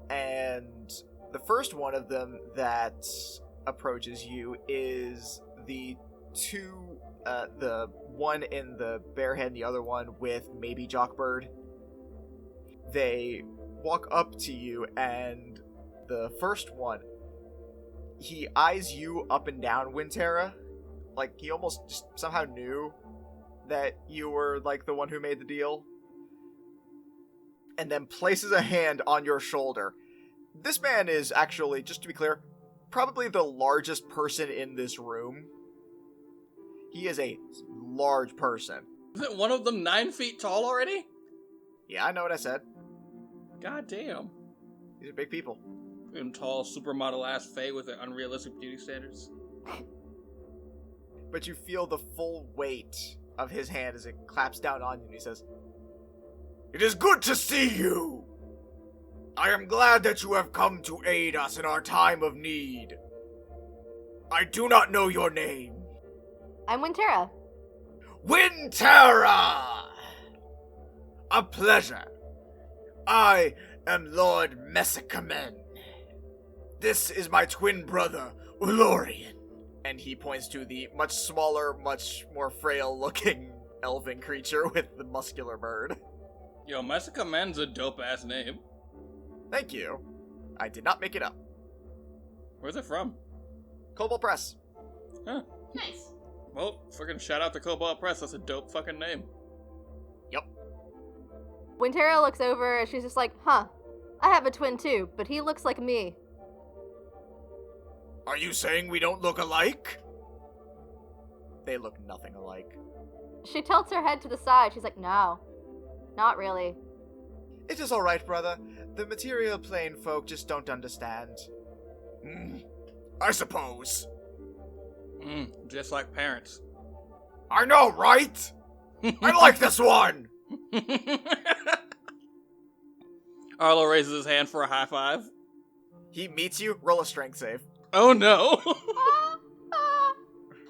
[SPEAKER 1] And the first one of them that approaches you is the one in the bear head and the other one with maybe Jockbird. They walk up to you, and the first one, he eyes you up and down, Wintera. Like, he almost just somehow knew that you were, like, the one who made the deal. And then places a hand on your shoulder. This man is actually, just to be clear, probably the largest person in this room. He is a large person.
[SPEAKER 4] Isn't one of them 9 feet tall already?
[SPEAKER 1] Yeah, I know what I said.
[SPEAKER 4] God damn.
[SPEAKER 1] These are big people.
[SPEAKER 4] Them tall, supermodel-ass Fae with their unrealistic beauty standards.
[SPEAKER 1] But you feel the full weight of his hand as it claps down on you, and he says, "It is good to see you! I am glad that you have come to aid us in our time of need. I do not know your name."
[SPEAKER 3] I'm Wintera.
[SPEAKER 1] Wintera! A pleasure. I am Lord Messicamen. This is my twin brother, Ulorian. And he points to the much smaller, much more frail-looking elven creature with the muscular bird.
[SPEAKER 4] Yo, Messicamen's a dope-ass name.
[SPEAKER 1] Thank you. I did not make it up.
[SPEAKER 4] Where's it from?
[SPEAKER 1] Cobalt Press.
[SPEAKER 4] Huh.
[SPEAKER 2] Nice.
[SPEAKER 4] Well, fucking shout out to Cobalt Press. That's a dope fucking name.
[SPEAKER 1] Yep.
[SPEAKER 3] Wintera looks over and she's just like, "Huh, I have a twin too, but he looks like me."
[SPEAKER 1] Are you saying we don't look alike? They look nothing alike.
[SPEAKER 3] She tilts her head to the side. She's like, "No, not really."
[SPEAKER 1] It is alright, brother. The material plane folk just don't understand. I suppose.
[SPEAKER 4] Just like parents.
[SPEAKER 1] I know, right? I like this one!
[SPEAKER 4] Arlo raises his hand for a high five.
[SPEAKER 1] He meets you, roll a strength save.
[SPEAKER 4] Oh no!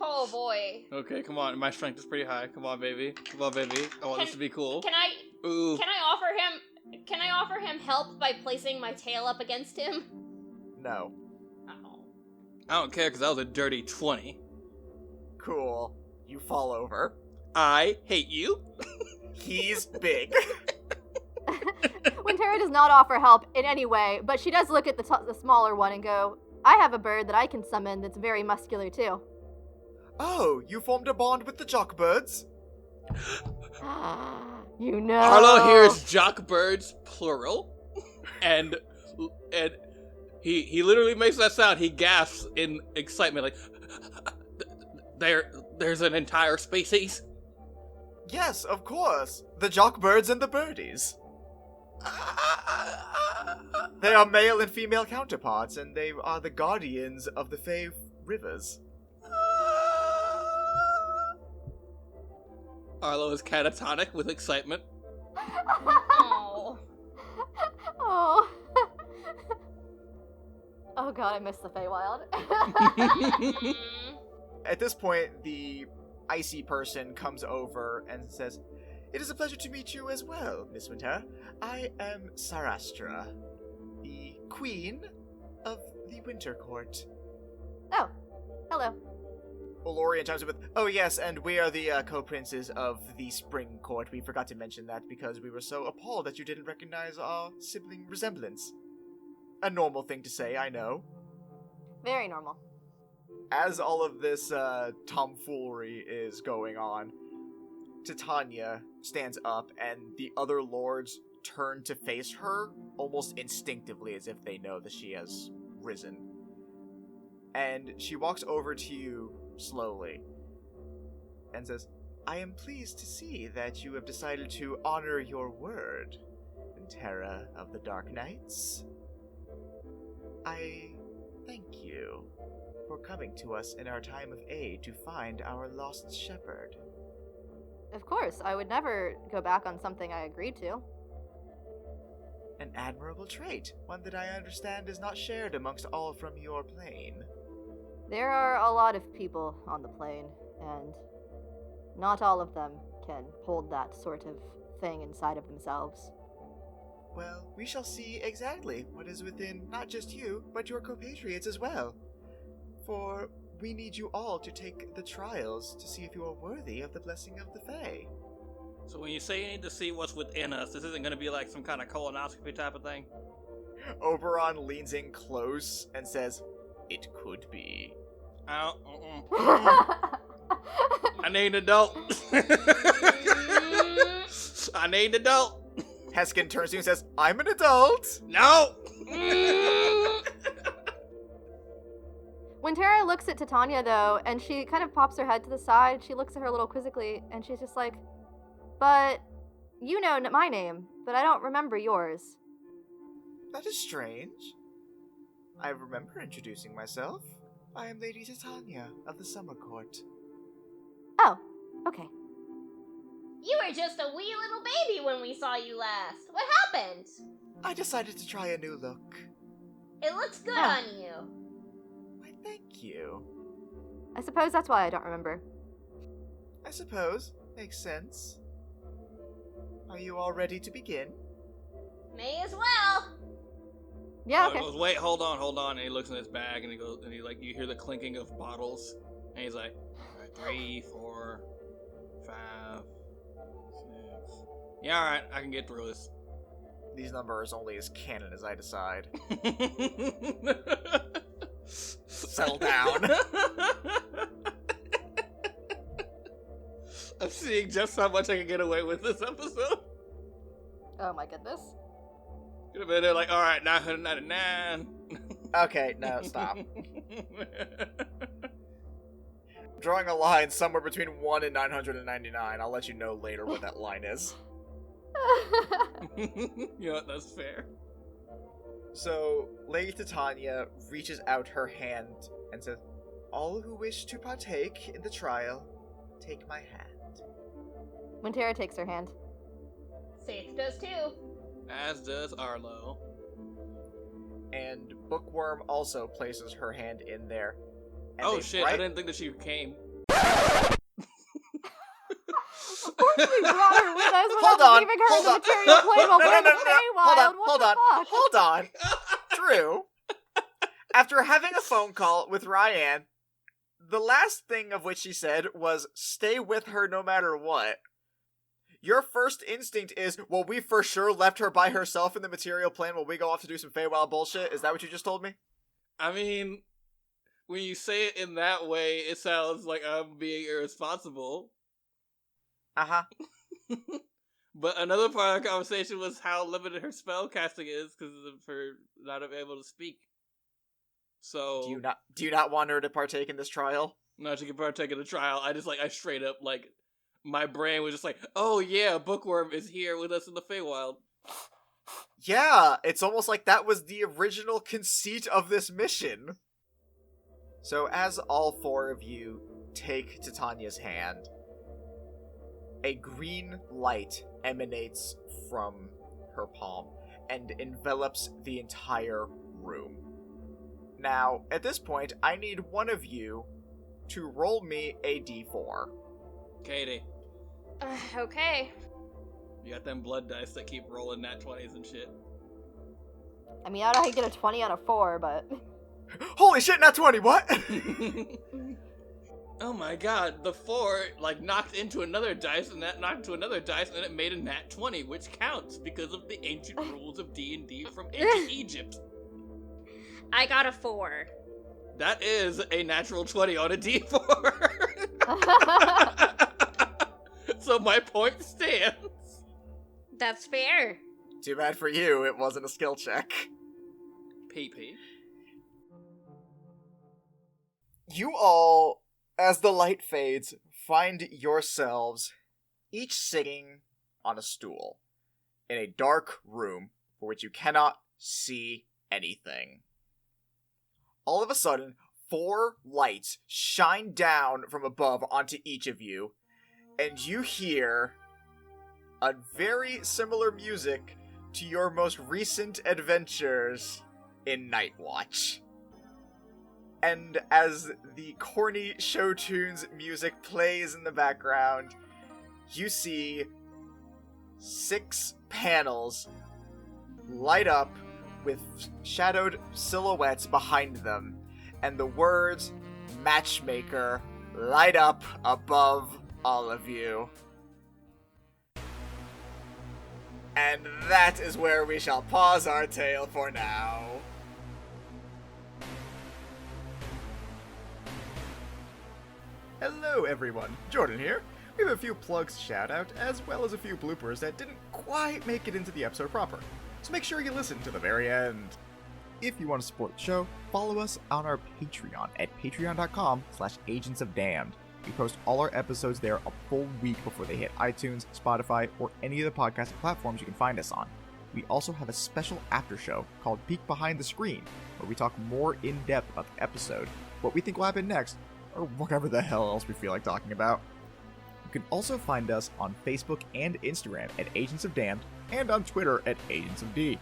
[SPEAKER 2] Oh boy.
[SPEAKER 4] Okay, come on. My strength is pretty high. Come on, baby. Come on, baby. I want this to be cool.
[SPEAKER 2] Can I
[SPEAKER 4] Ooh.
[SPEAKER 2] Can I offer him help by placing my tail up against him?
[SPEAKER 1] No.
[SPEAKER 2] Oh.
[SPEAKER 4] I don't care because that was a dirty 20.
[SPEAKER 1] Cool. You fall over.
[SPEAKER 4] I hate you.
[SPEAKER 1] He's big.
[SPEAKER 3] Wintera does not offer help in any way, but she does look at the smaller one and go, "I have a bird that I can summon that's very muscular too."
[SPEAKER 1] Oh, you formed a bond with the Jockbirds?
[SPEAKER 3] You know.
[SPEAKER 4] Arlo hears jockbirds, plural, and he literally makes that sound. He gasps in excitement, like, there's an entire species.
[SPEAKER 1] Yes, of course. The jockbirds and the birdies. They are male and female counterparts, and they are the guardians of the Fey rivers.
[SPEAKER 4] Arlo is catatonic with excitement.
[SPEAKER 2] Oh.
[SPEAKER 3] Oh. Oh god, I miss the Feywild.
[SPEAKER 1] At this point, the icy person comes over and says, "It is a pleasure to meet you as well, Miss Winter. I am Sarastra, the queen of the Winter Court."
[SPEAKER 3] Oh, hello.
[SPEAKER 1] Olorian chimes in with, "Oh yes, and we are the co-princes of the Spring Court. We forgot to mention that because we were so appalled that you didn't recognize our sibling resemblance." A normal thing to say, I know.
[SPEAKER 3] Very normal.
[SPEAKER 1] As all of this tomfoolery is going on, Titania stands up and the other lords turn to face her almost instinctively as if they know that she has risen. And she walks over to you slowly and says, "I am pleased to see that you have decided to honor your word, Terra of the Dark Knights. I thank you for coming to us in our time of aid to find our lost shepherd."
[SPEAKER 3] Of course, I would never go back on something I agreed to.
[SPEAKER 1] "An admirable trait, one that I understand is not shared amongst all from your plane."
[SPEAKER 3] There are a lot of people on the plane, and not all of them can hold that sort of thing inside of themselves.
[SPEAKER 1] "Well, we shall see exactly what is within not just you, but your compatriots as well. For we need you all to take the trials to see if you are worthy of the blessing of the Fae."
[SPEAKER 4] So when you say you need to see what's within us, this isn't going to be like some kind of colonoscopy type of thing?
[SPEAKER 1] Oberon leans in close and says, "It could be."
[SPEAKER 4] I need an adult. I need an adult.
[SPEAKER 1] Heskin turns to you and says, "I'm an adult."
[SPEAKER 4] No!
[SPEAKER 3] When Tara looks at Titania, though, and she kind of pops her head to the side, she looks at her a little quizzically, and she's just like, "But you know my name, but I don't remember yours."
[SPEAKER 1] "That is strange. I remember introducing myself. I am Lady Titania of the Summer Court."
[SPEAKER 3] Oh, okay.
[SPEAKER 2] You were just a wee little baby when we saw you last. What happened?
[SPEAKER 1] "I decided to try a new look."
[SPEAKER 2] It looks good
[SPEAKER 3] Oh.
[SPEAKER 2] on you.
[SPEAKER 1] "Why, thank you.
[SPEAKER 3] I suppose that's why I don't remember.
[SPEAKER 1] I suppose. Makes sense. Are you all ready to begin?"
[SPEAKER 2] May as well.
[SPEAKER 3] Yeah,
[SPEAKER 4] He
[SPEAKER 3] okay.
[SPEAKER 4] goes, "Wait, hold on. And he looks in his bag and he goes, and he like, you hear the clinking of bottles, and he's like, 3, 4, 5, 6. Yeah, alright, I can get through this.
[SPEAKER 1] These numbers only as canon as I decide. Settle down.
[SPEAKER 4] I'm seeing just how much I can get away with this episode.
[SPEAKER 3] Oh my goodness.
[SPEAKER 4] Could have been there like, alright, 999.
[SPEAKER 1] Okay, no, stop. Drawing a line somewhere between 1 and 999. I'll let you know later what that line is.
[SPEAKER 4] You know what, that's fair.
[SPEAKER 1] So, Lady Titania reaches out her hand and says, "All who wish to partake in the trial, take my hand."
[SPEAKER 3] When Tara takes her hand.
[SPEAKER 2] Faith does too.
[SPEAKER 4] As does Arlo.
[SPEAKER 1] And Bookworm also places her hand in there. And
[SPEAKER 4] Oh
[SPEAKER 1] they
[SPEAKER 4] shit, I didn't think that she came.
[SPEAKER 3] Of course we brought her with us
[SPEAKER 1] Hold
[SPEAKER 3] without
[SPEAKER 1] on,
[SPEAKER 3] leaving her
[SPEAKER 1] hold
[SPEAKER 3] in the
[SPEAKER 1] on.
[SPEAKER 3] material plane while
[SPEAKER 1] No,
[SPEAKER 3] we're in
[SPEAKER 1] no,
[SPEAKER 3] the
[SPEAKER 1] no,
[SPEAKER 3] Feywild. What the fuck?
[SPEAKER 1] hold on. Drew, after having a phone call with Ryan, the last thing of which she said was, "Stay with her no matter what." Your first instinct is, well, we for sure left her by herself in the material plane while we go off to do some Feywild bullshit. Is that what you just told me?
[SPEAKER 4] I mean, when you say it in that way, it sounds like I'm being irresponsible.
[SPEAKER 1] Uh-huh.
[SPEAKER 4] But another part of the conversation was how limited her spell casting is because of her not able to speak. So
[SPEAKER 1] Do you not want her to partake in this trial?
[SPEAKER 4] no, she can partake in the trial. I straight up My brain was just like, oh yeah, Bookworm is here with us in the Feywild.
[SPEAKER 1] Yeah, it's almost like that was the original conceit of this mission. So as all four of you take Titania's hand, a green light emanates from her palm and envelops the entire room. Now, at this point, I need one of you to roll me a d4.
[SPEAKER 4] Katie,
[SPEAKER 2] Okay.
[SPEAKER 4] you got them blood dice that keep rolling nat 20s and shit.
[SPEAKER 3] I mean, I don't know how you get a 20 on a 4, but...
[SPEAKER 1] Holy shit, not 20, what?
[SPEAKER 4] Oh my god, the 4, knocked into another dice, and that knocked into another dice, and then it made a nat 20, which counts because of the ancient rules of D&D from ancient Egypt.
[SPEAKER 2] I got a 4.
[SPEAKER 4] That is a natural 20 on a D4. So my point stands.
[SPEAKER 2] That's fair.
[SPEAKER 1] Too bad for you, it wasn't a skill check.
[SPEAKER 4] PP.
[SPEAKER 1] You all, as the light fades, find yourselves each sitting on a stool in a dark room for which you cannot see anything. All of a sudden, 4 lights shine down from above onto each of you, and you hear a very similar music to your most recent adventures in Night Watch. And as the corny show tunes music plays in the background, you see 6 panels light up with shadowed silhouettes behind them, and the words Matchmaker light up above all of you. And that is where we shall pause our tale for now. Hello everyone, Jordan here. We have a few plugs to shout out, as well as a few bloopers that didn't quite make it into the episode proper. So make sure you listen to the very end. If you want to support the show, follow us on our Patreon at patreon.com/agentsofdamned. We post all our episodes there a full week before they hit iTunes, Spotify, or any of the podcasting platforms you can find us on. We also have a special after show called Peek Behind the Screen, where we talk more in depth about the episode, what we think will happen next, or whatever the hell else we feel like talking about. You can also find us on Facebook and Instagram at Agents of Damned, and on Twitter at Agents of D.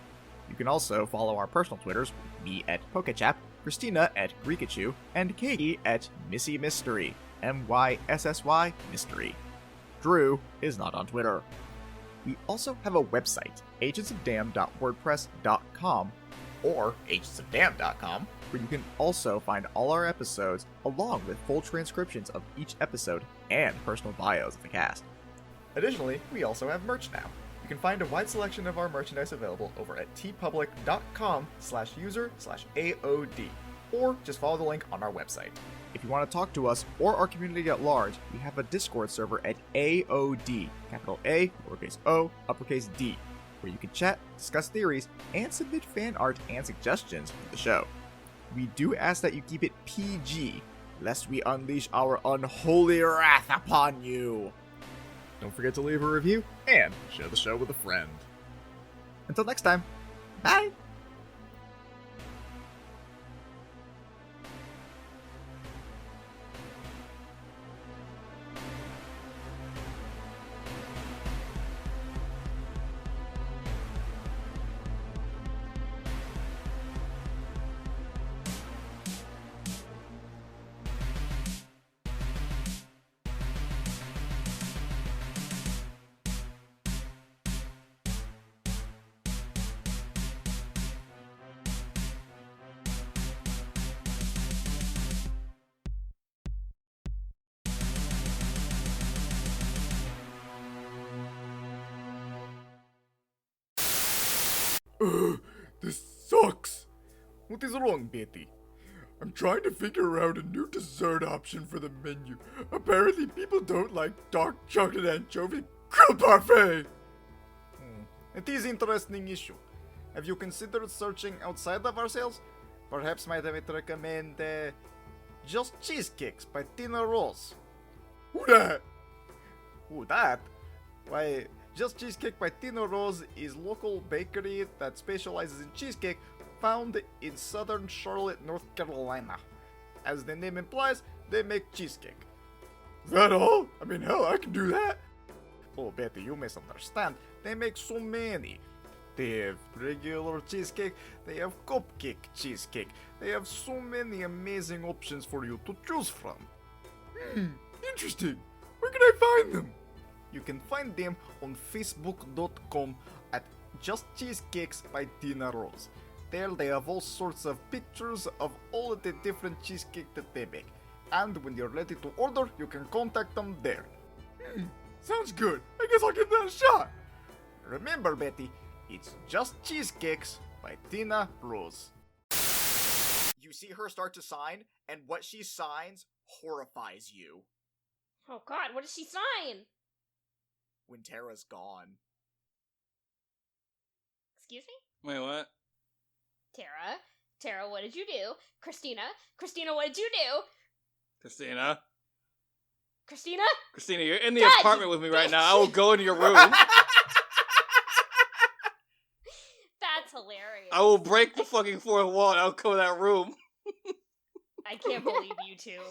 [SPEAKER 1] You can also follow our personal Twitters, me at Pokechap, Christina at Rikachu, and Katie at Missy Mystery, MYSSY Mystery. Drew is not on Twitter. We also have a website, agentsofdamned.wordpress.com, or agentsofdamned.com, where you can also find all our episodes, along with full transcriptions of each episode and personal bios of the cast. Additionally, we also have merch now. You can find a wide selection of our merchandise available over at tpublic.com/user/AOD, or just follow the link on our website. If you want to talk to us or our community at large, we have a Discord server at AOD, capital A, lowercase o, uppercase D, where you can chat, discuss theories, and submit fan art and suggestions for the show. We do ask that you keep it PG, lest we unleash our unholy wrath upon you. Don't forget to leave a review and share the show with a friend. Until next time, bye! This sucks. What is wrong, Betty? I'm trying to figure out a new dessert option for the menu. Apparently people don't like dark chocolate anchovy grilled parfait. It is an interesting issue. Have you considered searching outside of ourselves? Perhaps might I recommend just cheesecakes by Tina Rose. Who that? Ooh, that? Why, Just Cheesecake by Tina Rose is local bakery that specializes in cheesecake found in southern Charlotte, North Carolina. As the name implies, they make cheesecake. Is that all? I mean, hell, I can do that. Oh, Betty, you misunderstand. They make so many. They have regular cheesecake, they have cupcake cheesecake, they have so many amazing options for you to choose from. Interesting. Where can I find them? You can find them on facebook.com at Just Cheesecakes by Tina Rose. There they have all sorts of pictures of all of the different cheesecake that they make. And when you're ready to order, you can contact them there. Sounds good. I guess I'll give that a shot. Remember, Betty, it's Just Cheesecakes by Tina Rose. You see her start to sign, and what she signs horrifies you.
[SPEAKER 2] Oh god, what does she sign?
[SPEAKER 1] When Tara's gone.
[SPEAKER 2] Excuse me?
[SPEAKER 4] Wait, what?
[SPEAKER 2] Tara, what did you do? Christina, what did you do?
[SPEAKER 4] Christina, you're in the
[SPEAKER 2] God,
[SPEAKER 4] apartment
[SPEAKER 2] you
[SPEAKER 4] with me right
[SPEAKER 2] bitch.
[SPEAKER 4] now. I will go into your room.
[SPEAKER 2] That's hilarious.
[SPEAKER 4] I will break the fucking fourth wall and I'll come in that room.
[SPEAKER 2] I can't believe you two.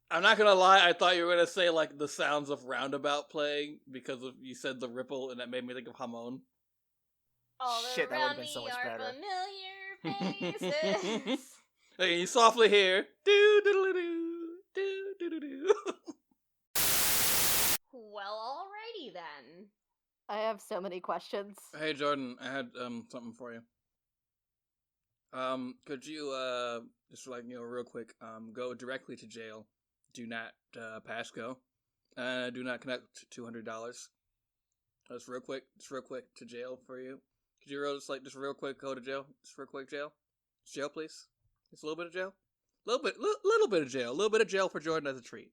[SPEAKER 4] I'm not gonna lie, I thought you were gonna say like the sounds of Roundabout playing because of you said the ripple and that made me think of Hamon.
[SPEAKER 2] All
[SPEAKER 1] Shit, that
[SPEAKER 2] around
[SPEAKER 1] would've been so
[SPEAKER 2] me
[SPEAKER 1] much
[SPEAKER 2] are
[SPEAKER 1] better.
[SPEAKER 2] familiar faces.
[SPEAKER 4] Hey, you softly hear do do do do do do do.
[SPEAKER 2] Well, alrighty then.
[SPEAKER 3] I have so many questions.
[SPEAKER 4] Hey Jordan, I had something for you. Could you just like real quick go directly to jail? Do not pass go. Do not connect $200. Just real quick to jail for you. Could you just real quick go to jail? Just real quick jail. Just jail, please. Just a little bit of jail. Little bit of jail. A little bit of jail for Jordan as a treat.